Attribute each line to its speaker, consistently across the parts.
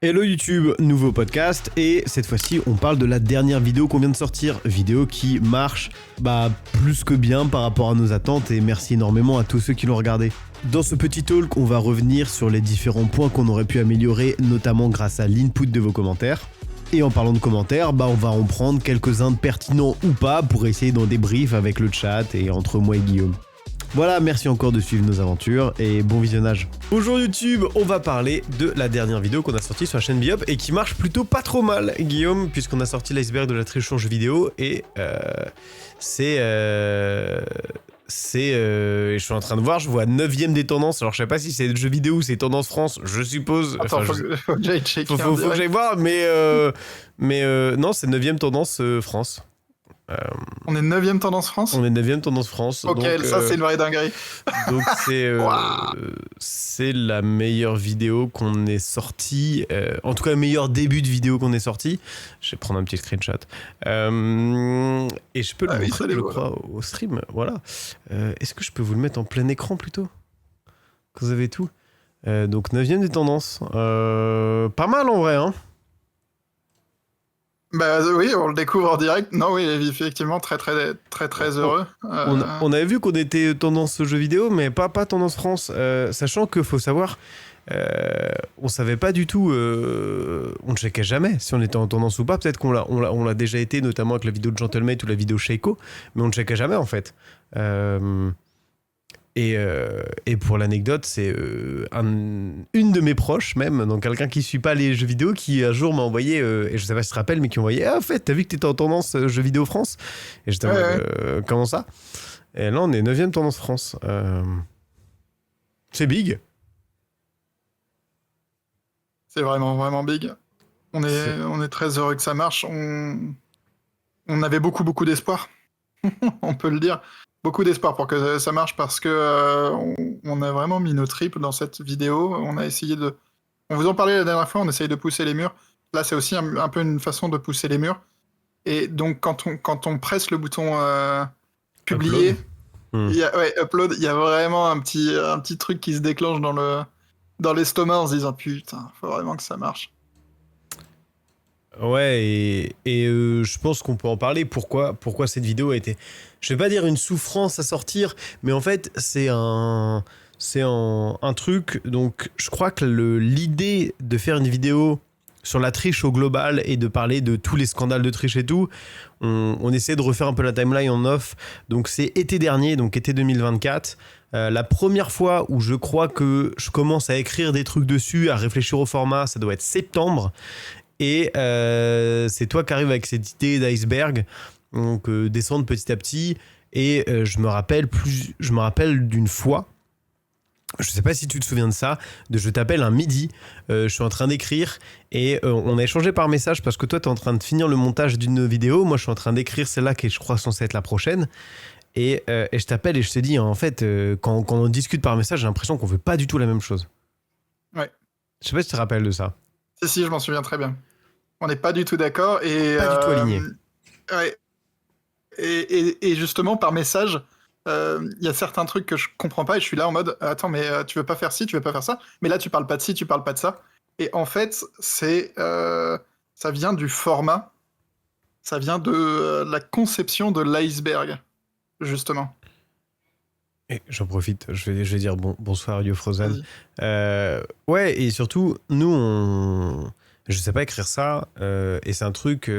Speaker 1: Hello YouTube, nouveau podcast et cette fois-ci on parle de la dernière vidéo qu'on vient de sortir, vidéo qui marche plus que bien par rapport à nos attentes et merci énormément à tous ceux qui l'ont regardé. Dans ce petit talk, on va revenir sur les différents points qu'on aurait pu améliorer, notamment grâce à l'input de vos commentaires. Et en parlant de commentaires, on va en prendre quelques-uns de pertinents ou pas pour essayer d'en débrief avec le chat et entre moi et Guillaume. Voilà, merci encore de suivre nos aventures et bon visionnage. Bonjour YouTube, on va parler de la dernière vidéo qu'on a sortie sur la chaîne Biop et qui marche plutôt pas trop mal, Guillaume, puisqu'on a sorti l'iceberg de la triche en jeu vidéo et je suis en train de voir, je vois 9ème des tendances, alors je sais pas si c'est jeu vidéo ou c'est tendance France, je suppose.
Speaker 2: Attends, faut que j'aille checker.
Speaker 1: Faut que j'aille voir, mais non, c'est 9ème tendance France.
Speaker 2: On est 9ème tendance France.
Speaker 1: On est 9ème tendance France.
Speaker 2: Ok, donc, ça c'est une vraie dinguerie.
Speaker 1: Donc c'est la meilleure vidéo qu'on ait sortie, en tout cas le meilleur début de vidéo qu'on ait sorti. Je vais prendre un petit screenshot. Et je peux le montrer, je crois, au stream. Voilà. Est-ce que je peux vous le mettre en plein écran plutôt ? Que vous avez tout. Donc 9ème des tendances. Pas mal en vrai, hein.
Speaker 2: Bah oui, on le découvre en direct. Non, oui, effectivement, très heureux.
Speaker 1: On avait vu qu'on était tendance jeux vidéo, mais pas tendance France. Sachant qu'il faut savoir, on savait pas du tout, on ne checkait jamais si on était en tendance ou pas. Peut-être qu'on l'a déjà été, notamment avec la vidéo de Gentlemate ou la vidéo Sheiko, mais on ne checkait jamais en fait. Et pour l'anecdote, c'est une de mes proches même, donc quelqu'un qui suit pas les jeux vidéo, qui un jour m'a envoyé, et je sais pas si tu te rappelles, mais qui m'a envoyé « Ah, en fait, t'as vu que t'étais en tendance jeux vidéo France ?» Et j'étais en mode comment ça ? Et là, on est 9ème tendance France. C'est big.
Speaker 2: C'est vraiment big. On est très heureux que ça marche. On avait beaucoup d'espoir, on peut le dire. Beaucoup d'espoir pour que ça marche parce que on a vraiment mis nos tripes dans cette vidéo. On a essayé de... On vous en parlait la dernière fois, on essaye de pousser les murs. Là, c'est aussi un peu une façon de pousser les murs. Et donc, quand on presse le bouton publier, upload, il y a vraiment un petit truc qui se déclenche dans l'estomac en se disant putain, faut vraiment que ça marche.
Speaker 1: Ouais, et je pense qu'on peut en parler. Pourquoi cette vidéo a été, je vais pas dire une souffrance à sortir, mais en fait, c'est un truc. Donc, je crois que l'idée de faire une vidéo sur la triche au global et de parler de tous les scandales de triche et tout, on essaie de refaire un peu la timeline en off. Donc, c'est été dernier, donc été 2024. La première fois où je crois que je commence à écrire des trucs dessus, à réfléchir au format, ça doit être septembre. Et c'est toi qui arrives avec cette idée d'iceberg, donc descendre petit à petit. Et je me rappelle d'une fois, je sais pas si tu te souviens de ça, je t'appelle un midi, je suis en train d'écrire et on a échangé par message parce que toi t'es en train de finir le montage d'une vidéo, moi je suis en train d'écrire celle-là qui est, je crois, censée être la prochaine. Et je t'appelle et je te dis, en fait, quand on discute par message, j'ai l'impression qu'on veut pas du tout la même chose.
Speaker 2: Ouais.
Speaker 1: Je sais pas si tu te rappelles de ça.
Speaker 2: Si, je m'en souviens très bien. On n'est pas du tout d'accord et
Speaker 1: pas du tout alignés.
Speaker 2: Ouais. Et justement par message, il y a certains trucs que je comprends pas et je suis là en mode attends, mais tu veux pas faire ci, tu veux pas faire ça, mais là tu parles pas de ci, tu parles pas de ça. Et en fait, ça vient du format, ça vient de la conception de l'iceberg, justement.
Speaker 1: Et j'en profite, je vais dire bonsoir You Frozen. Ouais, et surtout, nous, je sais pas écrire ça, et c'est un truc,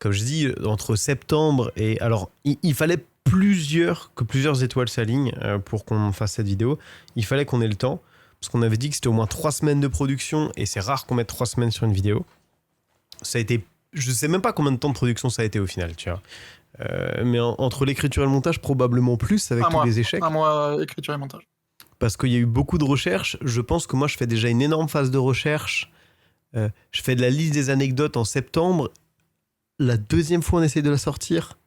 Speaker 1: comme je dis, entre septembre et... Alors, il fallait que plusieurs étoiles s'alignent pour qu'on fasse cette vidéo. Il fallait qu'on ait le temps, parce qu'on avait dit que c'était au moins 3 semaines de production, et c'est rare qu'on mette 3 semaines sur une vidéo. Ça a été... Je sais même pas combien de temps de production ça a été au final, tu vois. Mais entre l'écriture et le montage, probablement plus avec tous les échecs.
Speaker 2: Un mois écriture et montage.
Speaker 1: Parce qu'il y a eu beaucoup de recherches. Je pense que moi, je fais déjà une énorme phase de recherche. Je fais de la liste des anecdotes en septembre. La deuxième fois, on essaye de la sortir.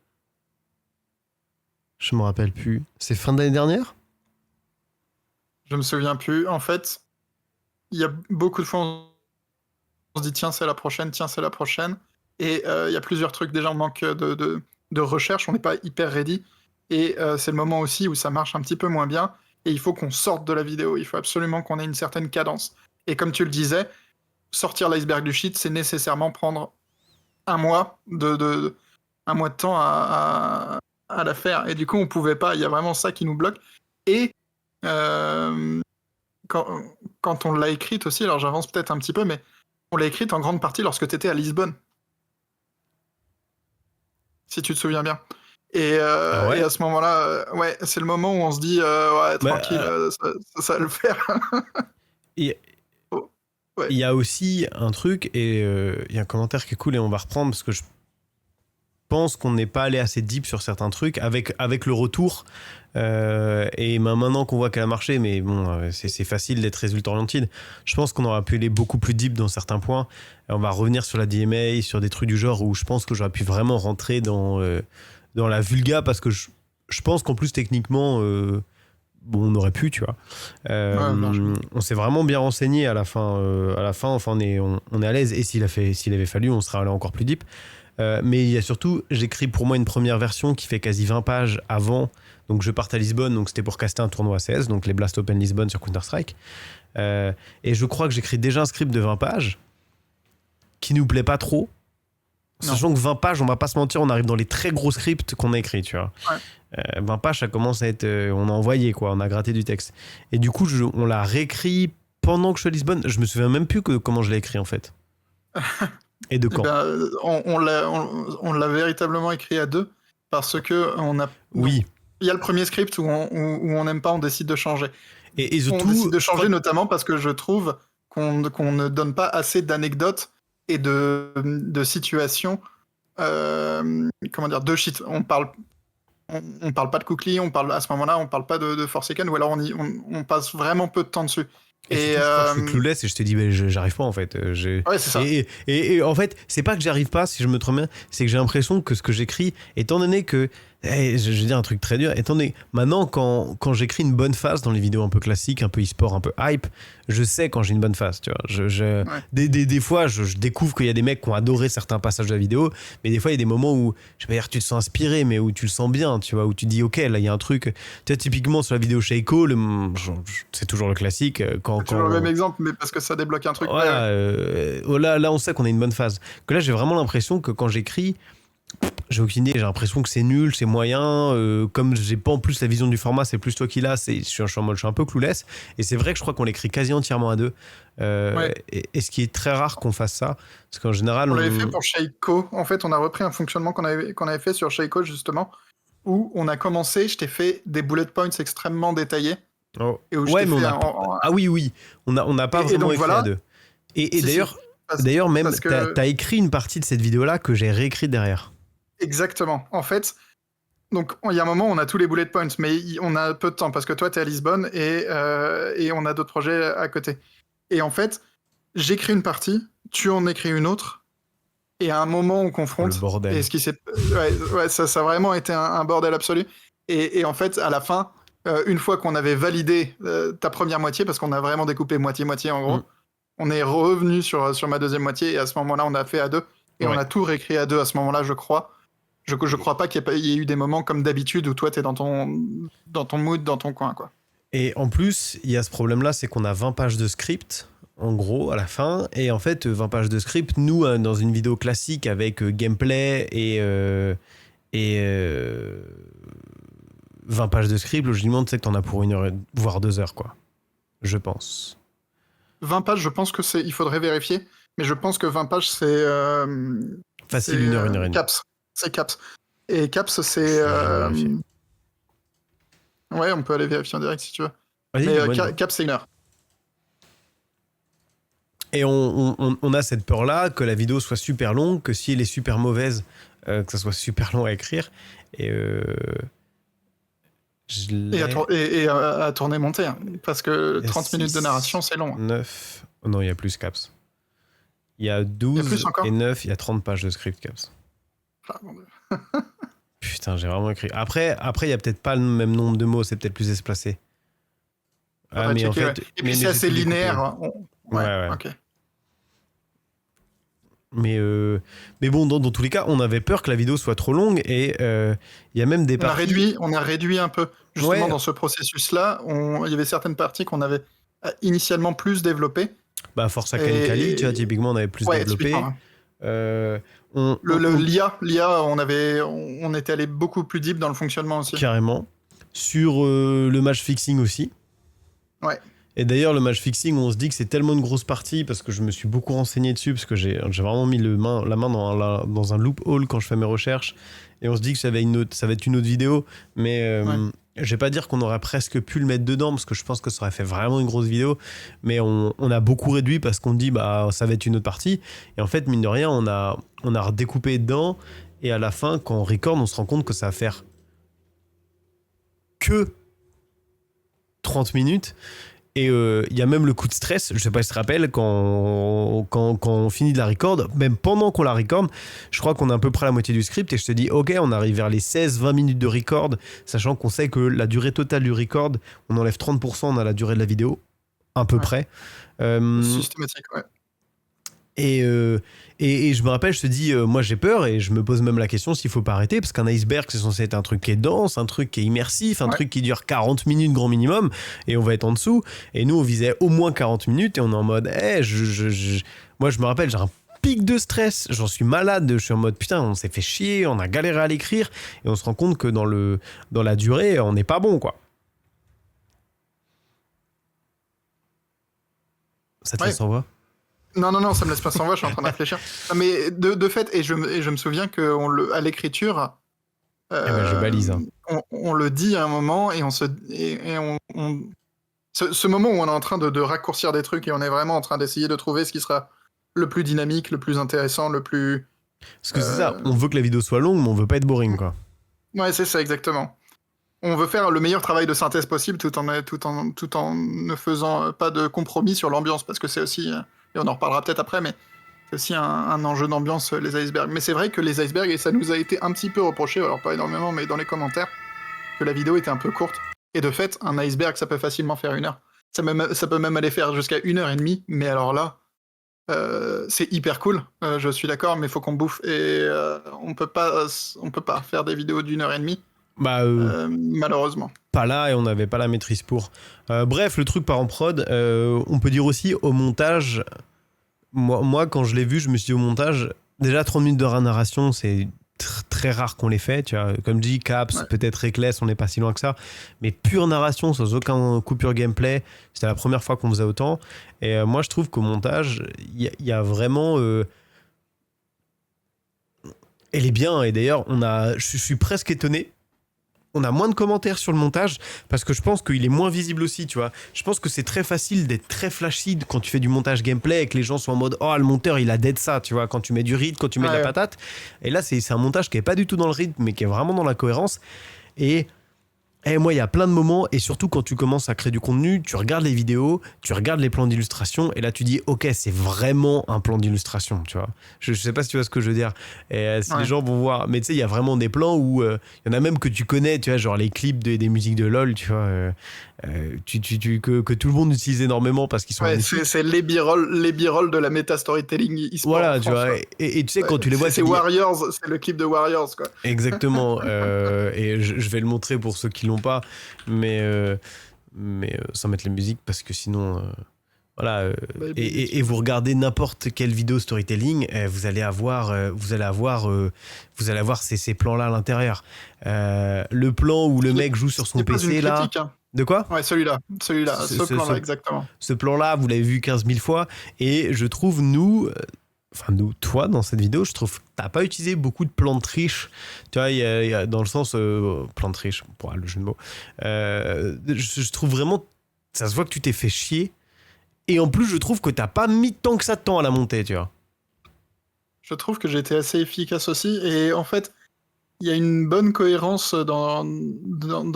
Speaker 1: Je me rappelle plus. C'est fin d'année dernière ?
Speaker 2: Je me souviens plus. En fait, il y a beaucoup de fois, on se dit tiens, c'est la prochaine. Et il y a plusieurs trucs. Déjà, on manque de recherche. On n'est pas hyper ready. Et c'est le moment aussi où ça marche un petit peu moins bien. Et il faut qu'on sorte de la vidéo. Il faut absolument qu'on ait une certaine cadence. Et comme tu le disais, sortir l'iceberg du shit, c'est nécessairement prendre un mois un mois de temps à la faire. Et du coup, on pouvait pas. Il y a vraiment ça qui nous bloque. Et euh, quand, quand on l'a écrite aussi, alors j'avance peut-être un petit peu, mais on l'a écrite en grande partie lorsque tu étais à Lisbonne, si tu te souviens bien. Et
Speaker 1: Ah ouais?
Speaker 2: à ce moment-là, ouais, c'est le moment où on se dit, ouais,
Speaker 1: Bah,
Speaker 2: tranquille, ça va le faire.
Speaker 1: il
Speaker 2: Oh, ouais.
Speaker 1: il y a aussi un truc, et il y a un commentaire qui est cool, et on va reprendre, parce que je pense qu'on n'est pas allé assez deep sur certains trucs avec le retour. Et maintenant qu'on voit qu'elle a marché, mais bon, c'est facile d'être résultat oriented. Je pense qu'on aurait pu aller beaucoup plus deep dans certains points. Et on va revenir sur la DMA, sur des trucs du genre où je pense que j'aurais pu vraiment rentrer dans la vulga, parce que je pense qu'en plus techniquement, bon, on aurait pu, tu vois.
Speaker 2: Largement.
Speaker 1: On s'est vraiment bien renseigné à la fin. Enfin, on est à l'aise. Et s'il avait fallu, on serait allé encore plus deep. Mais il y a surtout, j'écris pour moi une première version qui fait quasi 20 pages avant. Donc je parte à Lisbonne, donc c'était pour caster un tournoi CS, donc les Blast Open Lisbonne sur Counter-Strike. Et je crois que j'écris déjà un script de 20 pages qui nous plaît pas trop.
Speaker 2: Non.
Speaker 1: Sachant que 20 pages, on va pas se mentir, on arrive dans les très gros scripts qu'on a écrits, tu vois.
Speaker 2: Ouais.
Speaker 1: 20 pages, ça commence à être... on a envoyé, quoi, on a gratté du texte. Et du coup, on l'a réécrit pendant que je suis à Lisbonne. Je me souviens même plus comment je l'ai écrit, en fait. Et de
Speaker 2: Eh
Speaker 1: quand.
Speaker 2: ben, on l'a véritablement écrit à deux parce que
Speaker 1: Oui.
Speaker 2: il y a le premier script où on n'aime pas, on décide de changer.
Speaker 1: Et
Speaker 2: On
Speaker 1: surtout,
Speaker 2: décide de changer notamment parce que je trouve qu'on ne donne pas assez d'anecdotes et de situations, comment dire, de shit. On parle pas de Cookly, à ce moment-là, on parle pas de Forsaken, ou alors on passe vraiment peu de temps dessus.
Speaker 1: Et surtout, je crois que je suis clueless et je te dis, j'arrive pas en fait.
Speaker 2: Ouais, c'est ça.
Speaker 1: Et en fait, c'est pas que j'arrive pas, si je me trompe bien, c'est que j'ai l'impression que ce que j'écris, étant donné que. Je vais dire un truc très dur, étant donné. Maintenant, quand j'écris une bonne phase dans les vidéos un peu classiques, un peu e-sport, un peu hype, je sais quand j'ai une bonne phase, tu vois.
Speaker 2: Ouais.
Speaker 1: Des fois, je découvre qu'il y a des mecs qui ont adoré certains passages de la vidéo, mais des fois, il y a des moments où, je vais pas dire tu te sens inspiré, mais où tu le sens bien, tu vois, où tu dis, ok, là, il y a un truc. Tu vois, typiquement sur la vidéo Shaco, c'est toujours le classique.
Speaker 2: C'est toujours le même exemple, mais parce que ça débloque un truc.
Speaker 1: Voilà, là, on sait qu'on a une bonne phase. Que là, j'ai vraiment l'impression que quand j'écris, j'ai aucune idée, j'ai l'impression que c'est nul, c'est moyen. Comme j'ai pas en plus la vision du format, c'est plus toi qui l'as, je suis un peu clueless. Et c'est vrai que je crois qu'on l'écrit quasi entièrement à deux. Et ce qui est très rare qu'on fasse ça, parce qu'en général.
Speaker 2: On l'avait fait pour Shaiko. En fait, on a repris un fonctionnement qu'on avait fait sur Shaiko, justement, où on a commencé, je t'ai fait des bullet points extrêmement détaillés.
Speaker 1: Oh.
Speaker 2: Et où
Speaker 1: Ouais, mais on a pas... Ah oui, on n'a pas vraiment
Speaker 2: donc,
Speaker 1: écrit
Speaker 2: voilà.
Speaker 1: à deux. Et
Speaker 2: Si,
Speaker 1: d'ailleurs,
Speaker 2: si,
Speaker 1: d'ailleurs, même,
Speaker 2: parce que...
Speaker 1: t'as écrit une partie de cette vidéo-là que j'ai réécrite derrière.
Speaker 2: Exactement. En fait, donc il y a un moment où on a tous les bullet points, mais on a peu de temps parce que toi, tu es à Lisbonne et on a d'autres projets à côté. Et en fait, j'écris une partie, tu en écris une autre, et à un moment, on confronte.
Speaker 1: Le bordel.
Speaker 2: Et ce qui s'est... ouais, ça a vraiment été un bordel absolu. Et en fait, à la fin, une fois qu'on avait validé ta première moitié, parce qu'on a vraiment découpé moitié-moitié en gros, on est revenu sur ma deuxième moitié, et à ce moment-là, on a fait à deux. Et on a tout réécrit à deux à ce moment-là, je crois. Je crois pas qu'il y ait eu des moments comme d'habitude où toi, t'es dans ton mood, dans ton coin, quoi.
Speaker 1: Et en plus, il y a ce problème-là, c'est qu'on a 20 pages de script, en gros, à la fin. Et en fait, 20 pages de script, nous, dans une vidéo classique avec gameplay et 20 pages de script, logiquement, tu sais que t'en as pour 1 heure, voire 2 heures, quoi. Je pense.
Speaker 2: 20 pages, je pense que il faudrait vérifier, mais je pense que 20 pages, c'est...
Speaker 1: facile, 1 heure, 1 heure et demie.
Speaker 2: Caps. C'est Caps. Et Caps, c'est... Ouais, on peut aller vérifier en direct si tu veux. Mais Caps, c'est 1 heure.
Speaker 1: Et on a cette peur-là que la vidéo soit super longue, que si elle est super mauvaise, que ça soit super long à écrire. Et
Speaker 2: à tourner monter, hein, parce que 30 minutes de narration, c'est long.
Speaker 1: 9... Oh non, il y a plus Caps. Il y a 12 et 9, il y a 30 pages de script Caps.
Speaker 2: Ah, mon Dieu.
Speaker 1: Putain, j'ai vraiment écrit. Après, il y a peut-être pas le même nombre de mots, c'est peut-être plus espacé.
Speaker 2: Ah, mais en fait, ouais. Et puis c'est assez linéaire.
Speaker 1: Ouais.
Speaker 2: Ok.
Speaker 1: Mais bon, dans tous les cas, on avait peur que la vidéo soit trop longue et il y a même des parties...
Speaker 2: On a réduit un peu. Justement, dans ce processus-là, il y avait certaines parties qu'on avait initialement plus développées.
Speaker 1: Bah, Forza Cali, tu vois, typiquement, on avait plus développé.
Speaker 2: Typiquement, hein.
Speaker 1: Euh,
Speaker 2: L'IA, on était allé beaucoup plus deep dans le fonctionnement aussi.
Speaker 1: Carrément. Sur le match fixing aussi.
Speaker 2: Ouais.
Speaker 1: Et d'ailleurs, le match fixing, on se dit que c'est tellement une grosse partie parce que je me suis beaucoup renseigné dessus, parce que j'ai vraiment mis la main dans un loophole quand je fais mes recherches. Et on se dit que ça va être une autre vidéo. Mais je vais pas dire qu'on aurait presque pu le mettre dedans, parce que je pense que ça aurait fait vraiment une grosse vidéo. Mais on a beaucoup réduit parce qu'on dit bah ça va être une autre partie. Et en fait, mine de rien, on a redécoupé dedans. Et à la fin, quand on record, on se rend compte que ça va faire que 30 minutes. Et il y a même le coup de stress, je sais pas si tu te rappelles, quand on finit de la record, même pendant qu'on la record, je crois qu'on a à peu près la moitié du script et je te dis ok, on arrive vers les 16-20 minutes de record, sachant qu'on sait que la durée totale du record, on enlève 30%, on a la durée de la vidéo, à peu près.
Speaker 2: Systématique, ouais.
Speaker 1: Et je me rappelle, je te dis, moi j'ai peur et je me pose même la question s'il faut pas arrêter, parce qu'un iceberg c'est censé être un truc qui est dense, un truc qui est immersif, un truc qui dure 40 minutes grand minimum, et on va être en dessous. Et nous on visait au moins 40 minutes et on est en mode, moi je me rappelle, j'ai un pic de stress, j'en suis malade, je suis en mode putain, on s'est fait chier, on a galéré à l'écrire, et on se rend compte que dans la durée, on n'est pas bon quoi. Ça te laisse en voix ?
Speaker 2: Non, ça me laisse pas sans voix, je suis en train de réfléchir. Mais de fait, et je me souviens qu'à l'écriture,
Speaker 1: je balise. Hein.
Speaker 2: On le dit à un moment, et ce moment où on est en train de raccourcir des trucs, et on est vraiment en train d'essayer de trouver ce qui sera le plus dynamique, le plus intéressant, le plus...
Speaker 1: Parce que c'est ça, on veut que la vidéo soit longue, mais on veut pas être boring, quoi.
Speaker 2: Ouais, c'est ça, exactement. On veut faire le meilleur travail de synthèse possible tout en ne faisant pas de compromis sur l'ambiance, parce que c'est aussi... Et on en reparlera peut-être après, mais c'est aussi un enjeu d'ambiance, les icebergs. Mais c'est vrai que les icebergs, et ça nous a été un petit peu reproché, alors pas énormément, mais dans les commentaires, que la vidéo était un peu courte. Et de fait, un iceberg, ça peut facilement faire 1 heure. Ça peut même aller faire jusqu'à 1h30, mais alors là, c'est hyper cool, je suis d'accord, mais il faut qu'on bouffe. Et on peut pas faire des vidéos d'1h30. Malheureusement.
Speaker 1: Pas là, et on n'avait pas la maîtrise pour. Bref, le truc part en prod. On peut dire aussi au montage. Moi, quand je l'ai vu, je me suis dit au montage, déjà 30 minutes de narration, c'est très rare qu'on les fait. Tu vois, comme dit, Caps, peut-être Reckless, on n'est pas si loin que ça. Mais pure narration, sans aucun coupure gameplay, c'était la première fois qu'on faisait autant. Et moi, je trouve qu'au montage, il y a vraiment. Elle est bien, et d'ailleurs, je suis presque étonné. On a moins de commentaires sur le montage parce que je pense qu'il est moins visible aussi, tu vois. Je pense que c'est très facile d'être très flashy quand tu fais du montage gameplay et que les gens sont en mode « Oh, le monteur, il a dead ça », tu vois, quand tu mets du rythme, quand tu mets de la patate. Et là, c'est un montage qui est pas du tout dans le rythme, mais qui est vraiment dans la cohérence. Et moi, il y a plein de moments, et surtout quand tu commences à créer du contenu, tu regardes les vidéos, tu regardes les plans d'illustration, et là tu dis, ok, c'est vraiment un plan d'illustration, tu vois. Je sais pas si tu vois ce que je veux dire. Et si les gens vont voir, mais tu sais, il y a vraiment des plans où il y en a même que tu connais, tu vois, genre les clips des musiques de LoL, tu vois, que tout le monde utilise énormément parce qu'ils sont
Speaker 2: c'est les b-roll de la méta storytelling e-sport.
Speaker 1: Voilà, tu vois, et tu sais, quand tu les vois,
Speaker 2: c'est Warriors, c'est le clip de Warriors, quoi.
Speaker 1: Exactement. Et je vais le montrer pour ceux qui l'ont pas, mais sans mettre la musique, parce que sinon voilà, et vous regardez n'importe quelle vidéo storytelling, vous allez avoir ces plans là à l'intérieur, le plan où le mec joue sur son PC là,
Speaker 2: hein.
Speaker 1: De quoi ?
Speaker 2: Ouais, celui-là, ce plan-là, exactement.
Speaker 1: Ce plan-là, vous l'avez vu 15 000 fois, et je trouve toi, dans cette vidéo, je trouve que t'as pas utilisé beaucoup de plans de triche. Tu vois, il y a dans le sens plan de triche, pour le jeu de mots. Je trouve vraiment, ça se voit que tu t'es fait chier. Et en plus, je trouve que t'as pas mis tant que ça de temps à la monter, tu vois.
Speaker 2: Je trouve que j'ai été assez efficace aussi. Et en fait, il y a une bonne cohérence dans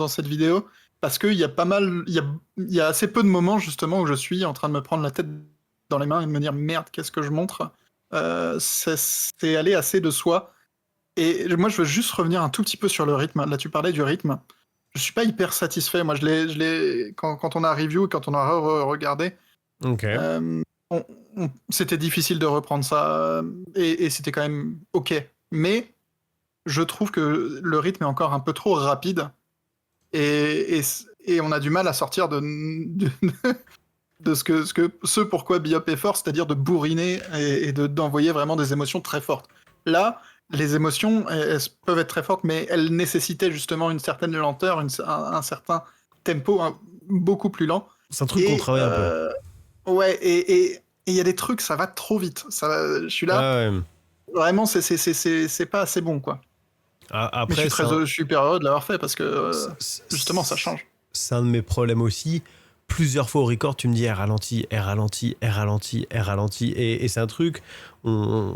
Speaker 2: cette vidéo. Parce qu'il y a il y a assez peu de moments, justement, où je suis en train de me prendre la tête dans les mains et de me dire merde, qu'est-ce que je montre ? C'est aller assez de soi. Et moi, je veux juste revenir un tout petit peu sur le rythme. Là, tu parlais du rythme. Je suis pas hyper satisfait. Moi, quand on a review, quand on a regardé, c'était difficile de reprendre ça. Et c'était quand même ok. Mais je trouve que le rythme est encore un peu trop rapide. Et on a du mal à sortir ce pourquoi Bebop est fort, c'est-à-dire de bourriner et d'envoyer vraiment des émotions très fortes. Là, les émotions, elles peuvent être très fortes, mais elles nécessitaient justement une certaine lenteur, un certain tempo beaucoup plus lent.
Speaker 1: C'est un truc qu'on travaille un peu.
Speaker 2: Ouais, et il y a des trucs, ça va trop vite. Je suis là,
Speaker 1: Ouais.
Speaker 2: vraiment, c'est pas assez bon, quoi.
Speaker 1: Après,
Speaker 2: Mais je suis super heureux de l'avoir fait parce que justement, ça change.
Speaker 1: C'est un de mes problèmes aussi. Plusieurs fois au record, tu me dis elle ralentit, elle ralentit, elle ralentit, elle ralentit. Et c'est un truc, on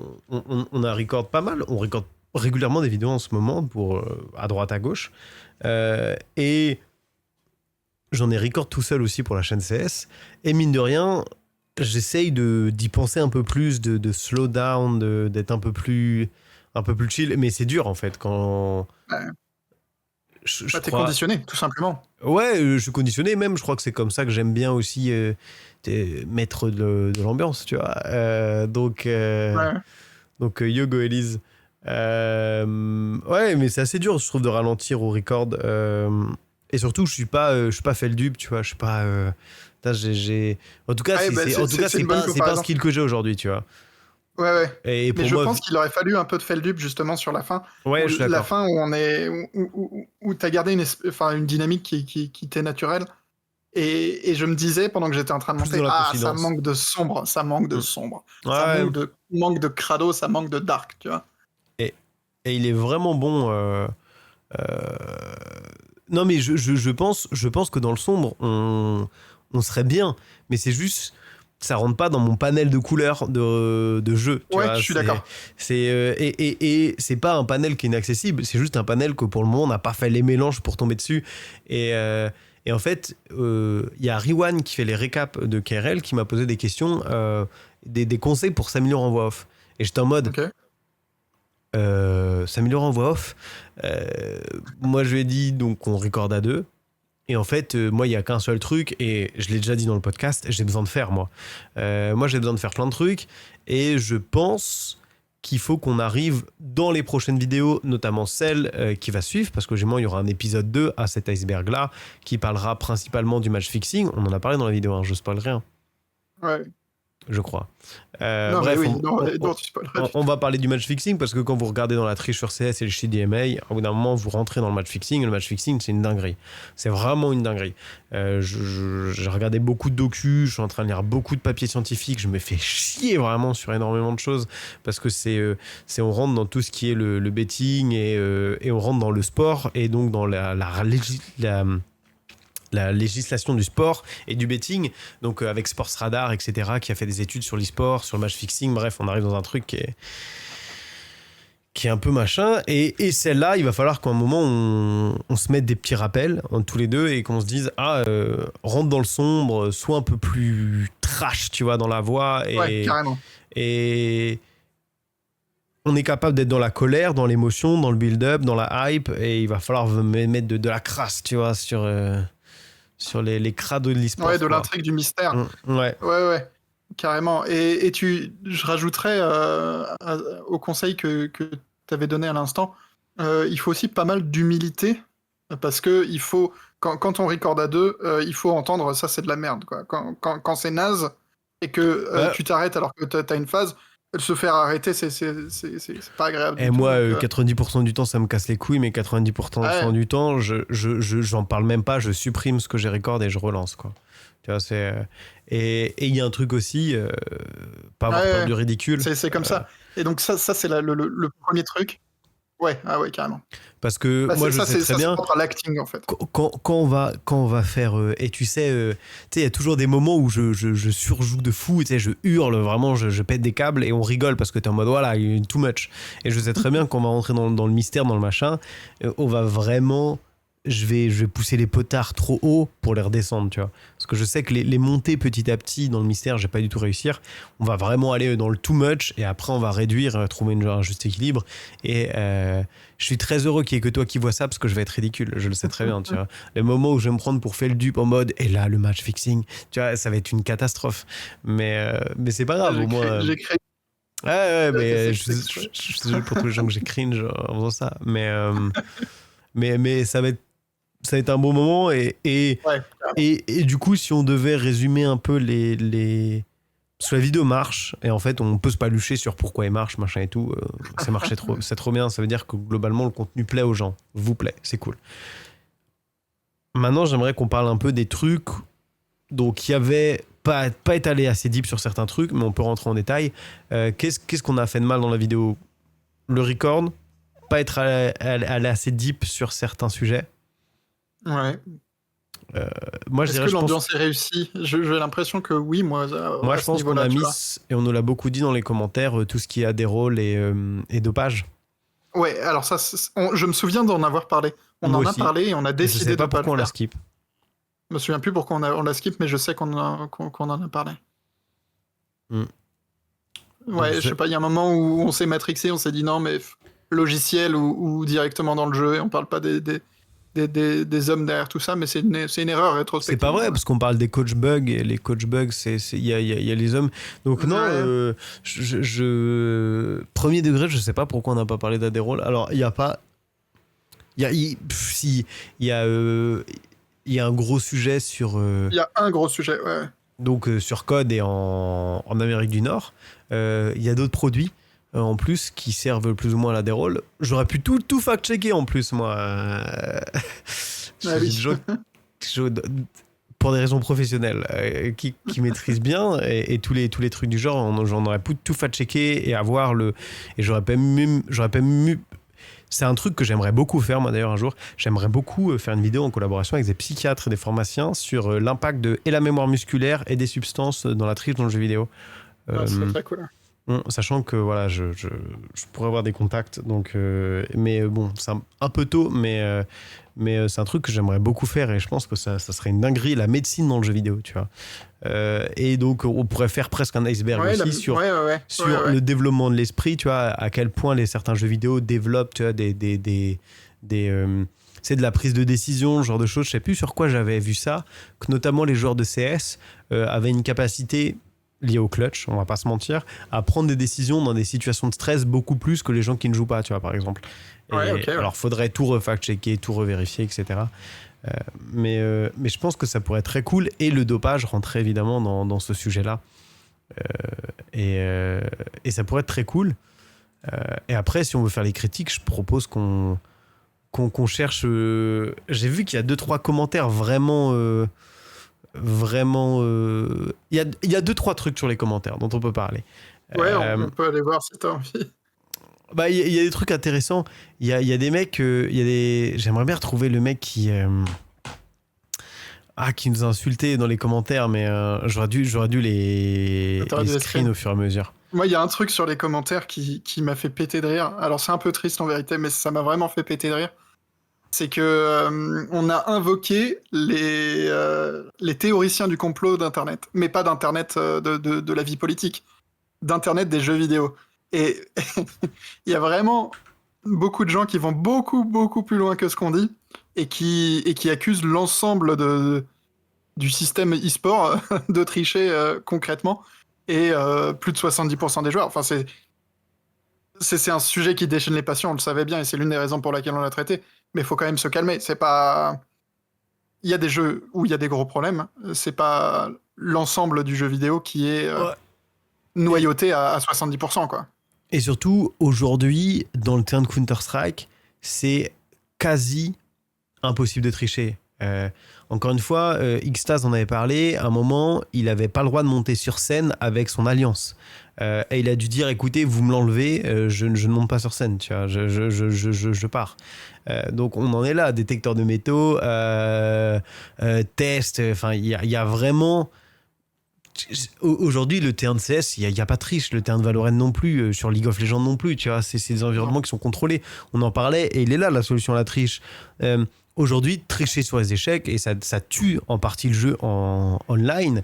Speaker 1: a record pas mal, on record régulièrement des vidéos en ce moment pour à droite, à gauche. Et j'en ai record tout seul aussi pour la chaîne CS. Et mine de rien, j'essaye d'y penser un peu plus, de slow down, d'être un peu plus chill. Mais c'est dur en fait quand.
Speaker 2: Ouais.
Speaker 1: Je
Speaker 2: T'es
Speaker 1: crois...
Speaker 2: conditionné, tout simplement.
Speaker 1: Ouais, je suis conditionné même. Je crois que c'est comme ça que j'aime bien aussi mettre de l'ambiance, tu vois. Donc, yo, go Elise. Ouais, mais c'est assez dur, je trouve, de ralentir au record. Et surtout, je suis pas Feldup, tu vois. Je suis pas. En tout cas, c'est pas un skill que j'ai aujourd'hui, tu vois.
Speaker 2: Ouais.
Speaker 1: Et
Speaker 2: mais je pense qu'il aurait fallu un peu de Feldup justement sur la fin.
Speaker 1: Ouais, je suis d'accord.
Speaker 2: La fin où on est, où t'as gardé une dynamique qui t'est naturelle. Et je me disais pendant que j'étais en train de monter, ça manque de sombre, ça manque de sombre,
Speaker 1: ouais.
Speaker 2: ça manque de crado, ça manque de dark, tu vois.
Speaker 1: Et il est vraiment bon. Non, mais je pense que dans le sombre, on serait bien, mais c'est juste. Ça rentre pas dans mon panel de couleurs de jeu. Tu vois,
Speaker 2: je suis d'accord.
Speaker 1: Et c'est pas un panel qui est inaccessible, c'est juste un panel que pour le moment on n'a pas fait les mélanges pour tomber dessus. Et en fait, il y a Riwan qui fait les récaps de KRL qui m'a posé des questions, des conseils pour s'améliorer en voix off. Et j'étais en mode.
Speaker 2: Okay.
Speaker 1: S'améliorer en voix off. Moi je lui ai dit donc on recorde à deux. Et en fait, moi, il n'y a qu'un seul truc, et je l'ai déjà dit dans le podcast, j'ai besoin de faire, moi. Moi, j'ai besoin de faire plein de trucs, et je pense qu'il faut qu'on arrive dans les prochaines vidéos, notamment celle qui va suivre, parce que il y aura un épisode 2 à cet iceberg-là, qui parlera principalement du match fixing. On en a parlé dans la vidéo, hein, je spoil rien.
Speaker 2: Ouais.
Speaker 1: Je crois.
Speaker 2: Bref,
Speaker 1: on va parler du match fixing parce que quand vous regardez dans la triche sur CS et le CDMA, au bout d'un moment, vous rentrez dans le match fixing. Et le match fixing, c'est une dinguerie. C'est vraiment une dinguerie. J'ai regardé beaucoup de docus, je suis en train de lire beaucoup de papiers scientifiques. Je me fais chier vraiment sur énormément de choses parce que on rentre dans tout ce qui est le betting et on rentre dans le sport et donc dans la législation du sport et du betting, donc avec Sports Radar, etc., qui a fait des études sur l'e-sport, sur le match fixing. Bref, on arrive dans un truc qui est un peu machin. Et celle-là, il va falloir qu'à un moment, on se mette des petits rappels tous les deux et qu'on se dise rentre dans le sombre, sois un peu plus trash, tu vois, dans la voix.
Speaker 2: Ouais, carrément.
Speaker 1: Et on est capable d'être dans la colère, dans l'émotion, dans le build-up, dans la hype, et il va falloir mettre de la crasse, tu vois, sur les crados de l'e-sport.
Speaker 2: Ouais, de l'intrigue, du mystère.
Speaker 1: Ouais,
Speaker 2: carrément. Et je rajouterais au conseil que tu avais donné à l'instant, il faut aussi pas mal d'humilité, parce que il faut, quand on recorde à deux, il faut entendre ça, c'est de la merde, quoi. Quand c'est naze et que tu t'arrêtes alors que t'as une phase, se faire arrêter, c'est pas agréable.
Speaker 1: Et moi, 90% du temps, ça me casse les couilles, mais 90% du temps, j'en parle même pas, je supprime ce que j'ai record et je relance, quoi. Tu vois, et il y a un truc aussi, pas avoir peur du ridicule.
Speaker 2: C'est comme ça. Et donc ça c'est le premier truc. Ouais, carrément.
Speaker 1: Parce que moi, je sais très bien.
Speaker 2: C'est l'acting, en fait.
Speaker 1: Quand on va faire. Et tu sais, il y a toujours des moments où je surjoue de fou, je hurle, vraiment, je pète des câbles et on rigole parce que t'es en mode voilà, il y a too much. Et je sais très bien qu'on va rentrer dans le mystère, dans le machin. On va vraiment. Je vais pousser les potards trop haut pour les redescendre, tu vois. Parce que je sais que les monter petit à petit dans le mystère, je vais pas du tout réussir. On va vraiment aller dans le too much et après on va réduire, trouver un juste équilibre. Et je suis très heureux qu'il y ait que toi qui vois ça parce que je vais être ridicule, je le sais très bien, tu vois. Les moments où je vais me prendre pour faire le dupe en mode et là le match fixing, tu vois, ça va être une catastrophe. Mais c'est pas grave, au moins.
Speaker 2: J'ai créé.
Speaker 1: Ouais, mais je suis désolé pour tous les gens que j'ai cringe en faisant ça. Mais ça va être ça a été un bon moment
Speaker 2: Ouais,
Speaker 1: et du coup, si on devait résumer un peu parce que la vidéo marche et en fait, on peut se palucher sur pourquoi elle marche, machin et tout. Ça marchait trop, c'est trop bien. Ça veut dire que globalement, le contenu plaît aux gens. Vous plaît, c'est cool. Maintenant, j'aimerais qu'on parle un peu des trucs donc il y avait pas étalé assez deep sur certains trucs, mais on peut rentrer en détail. Qu'est-ce qu'on a fait de mal dans la vidéo? Le record, pas être allé assez deep sur certains sujets.
Speaker 2: ouais.
Speaker 1: Moi, je
Speaker 2: Est-ce
Speaker 1: dirais,
Speaker 2: que
Speaker 1: je pense,
Speaker 2: l'ambiance est réussie? J'ai l'impression que oui, moi,
Speaker 1: moi,
Speaker 2: à
Speaker 1: je
Speaker 2: ce
Speaker 1: pense qu'on
Speaker 2: niveau-là,
Speaker 1: a
Speaker 2: tu
Speaker 1: mis,
Speaker 2: vois.
Speaker 1: et on nous l'a beaucoup dit dans les commentaires, tout ce qui a des rôles et dopage.
Speaker 2: Ouais, alors ça, je me souviens d'en avoir parlé. On
Speaker 1: Moi
Speaker 2: en a
Speaker 1: aussi.
Speaker 2: parlé et on a
Speaker 1: Et je sais
Speaker 2: décidé de
Speaker 1: pas
Speaker 2: pas le
Speaker 1: pourquoi on la
Speaker 2: faire.
Speaker 1: skip.
Speaker 2: Je me souviens plus pourquoi on l'a skip, mais je sais qu'on en a parlé.
Speaker 1: Hmm. Donc,
Speaker 2: Ouais, je sais pas, il y a un moment où on s'est matrixé, on s'est dit non, mais logiciel ou directement dans le jeu, et on parle pas des hommes derrière tout ça, mais c'est une erreur
Speaker 1: c'est pas
Speaker 2: rétrospectivement.
Speaker 1: vrai,
Speaker 2: Ouais.
Speaker 1: parce qu'on parle des coach bugs, et les coach bugs, il y a les hommes. Donc non,
Speaker 2: Ouais.
Speaker 1: premier degré, je sais pas pourquoi on n'a pas parlé d'Adderall. Alors, il y a pas... Si, il y a, il y a un gros sujet sur,
Speaker 2: Il y a un gros sujet, ouais.
Speaker 1: donc, sur Code et en Amérique du Nord. Il y a d'autres produits en plus qui servent plus ou moins à l'Adderall. J'aurais pu tout fact-checker en plus, moi.
Speaker 2: Ah
Speaker 1: J'ai
Speaker 2: oui.
Speaker 1: des gens pour des raisons professionnelles qui maîtrisent bien et tous les trucs du genre, j'en aurais pu tout fact-checker et avoir le. Et j'aurais pas mieux. C'est un truc que j'aimerais beaucoup faire, moi d'ailleurs, un jour. J'aimerais beaucoup faire une vidéo en collaboration avec des psychiatres et des pharmaciens sur l'impact de et la mémoire musculaire et des substances dans la triche dans le jeu vidéo.
Speaker 2: Ah, c'est très cool.
Speaker 1: Sachant que voilà, je pourrais avoir des contacts, donc, mais bon, c'est un peu tôt, mais c'est un truc que j'aimerais beaucoup faire et je pense que ça serait une dinguerie, la médecine dans le jeu vidéo, tu vois. Et donc, on pourrait faire presque un iceberg
Speaker 2: Ouais,
Speaker 1: aussi sur
Speaker 2: ouais.
Speaker 1: le développement de l'esprit, tu vois, à quel point certains jeux vidéo développent, tu vois, c'est de la prise de décision, ce genre de choses. Je sais plus sur quoi j'avais vu ça, que notamment les joueurs de CS avaient une capacité liée au clutch, on va pas se mentir, à prendre des décisions dans des situations de stress beaucoup plus que les gens qui ne jouent pas, tu vois, par exemple.
Speaker 2: Ouais, ok, ouais.
Speaker 1: Alors, faudrait tout refact-checker, tout revérifier, etc. Mais je pense que ça pourrait être très cool et le dopage rentrait évidemment dans ce sujet-là. Et ça pourrait être très cool. Et après, si on veut faire les critiques, je propose qu'on cherche. J'ai vu qu'il y a 2-3 commentaires vraiment. Il y a 2-3 trucs sur les commentaires dont on peut parler.
Speaker 2: Ouais, on peut aller voir si t'as envie.
Speaker 1: Bah, il y a des trucs intéressants. Il y a des mecs. J'aimerais bien retrouver le mec qui nous a insultés dans les commentaires, mais j'aurais dû les screens au fur et à mesure.
Speaker 2: Moi, il y a un truc sur les commentaires qui m'a fait péter de rire. Alors, c'est un peu triste en vérité, mais ça m'a vraiment fait péter de rire. C'est que on a invoqué les théoriciens du complot d'Internet, mais pas d'Internet de la vie politique, d'Internet des jeux vidéo. Et il y a vraiment beaucoup de gens qui vont beaucoup, beaucoup plus loin que ce qu'on dit et qui accusent l'ensemble du système e-sport de tricher concrètement et plus de 70% des joueurs. Enfin, c'est un sujet qui déchaîne les passions, on le savait bien, et c'est l'une des raisons pour laquelle on l'a traité. Mais il faut quand même se calmer. C'est pas. Il y a des jeux où il y a des gros problèmes. C'est pas l'ensemble du jeu vidéo qui est noyauté à 70%, quoi.
Speaker 1: Et surtout, aujourd'hui, dans le terrain de Counter-Strike, c'est quasi impossible de tricher. Encore une fois, Xtaz en avait parlé. À un moment, il n'avait pas le droit de monter sur scène avec son alliance. Et il a dû dire, écoutez, vous me l'enlevez, je ne monte pas sur scène, tu vois, je pars. Donc on en est là, détecteur de métaux, test, enfin il y a vraiment... Aujourd'hui, le terrain de CS, il n'y a pas de triche, le terrain de Valorant non plus, sur League of Legends non plus, tu vois, c'est des environnements qui sont contrôlés. On en parlait et il est là la solution à la triche. Aujourd'hui, tricher sur les échecs, et ça tue en partie le jeu en online,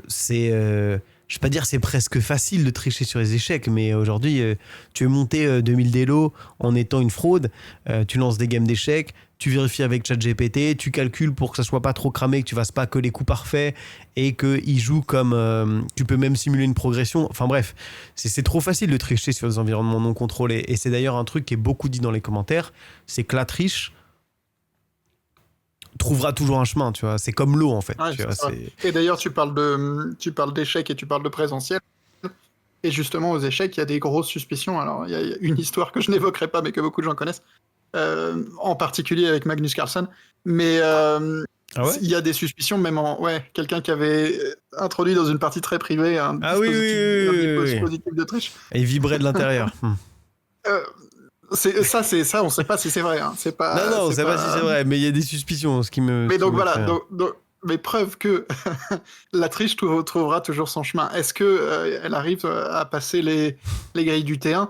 Speaker 1: c'est... je vais pas dire c'est presque facile de tricher sur les échecs, mais aujourd'hui, tu veux monter 2000 d'élo en étant une fraude, tu lances des games d'échecs, tu vérifies avec ChatGPT, tu calcules pour que ça soit pas trop cramé, que tu fasses pas que les coups parfaits et qu'il joue comme... tu peux même simuler une progression. Enfin bref, c'est trop facile de tricher sur des environnements non contrôlés. Et c'est d'ailleurs un truc qui est beaucoup dit dans les commentaires, c'est que la triche, trouvera toujours un chemin, tu vois. C'est comme l'eau, en fait.
Speaker 2: Ouais,
Speaker 1: Tu vois,
Speaker 2: et d'ailleurs, tu parles d'échecs et tu parles de présentiel. Et justement, aux échecs, il y a des grosses suspicions. Alors, il y a une histoire que je n'évoquerai pas, mais que beaucoup de gens connaissent, en particulier avec Magnus Carlsen. Mais
Speaker 1: Ah ouais?
Speaker 2: il y a des suspicions, même quelqu'un qui avait introduit dans une partie très privée un
Speaker 1: Ah oui, oui,
Speaker 2: dispositif, un
Speaker 1: oui, oui, oui.
Speaker 2: dispositif de triche.
Speaker 1: Et il vibrait de l'intérieur.
Speaker 2: Euh, c'est ça, on sait pas si c'est vrai. Hein. C'est pas,
Speaker 1: Non, non, on
Speaker 2: c'est
Speaker 1: sait pas si c'est vrai, mais il y a des suspicions, ce qui me.
Speaker 2: Mais
Speaker 1: ce qui
Speaker 2: donc
Speaker 1: me
Speaker 2: voilà,
Speaker 1: fait rire.
Speaker 2: mais preuve que la triche trouvera toujours son chemin. Est-ce que elle arrive à passer les grilles du T1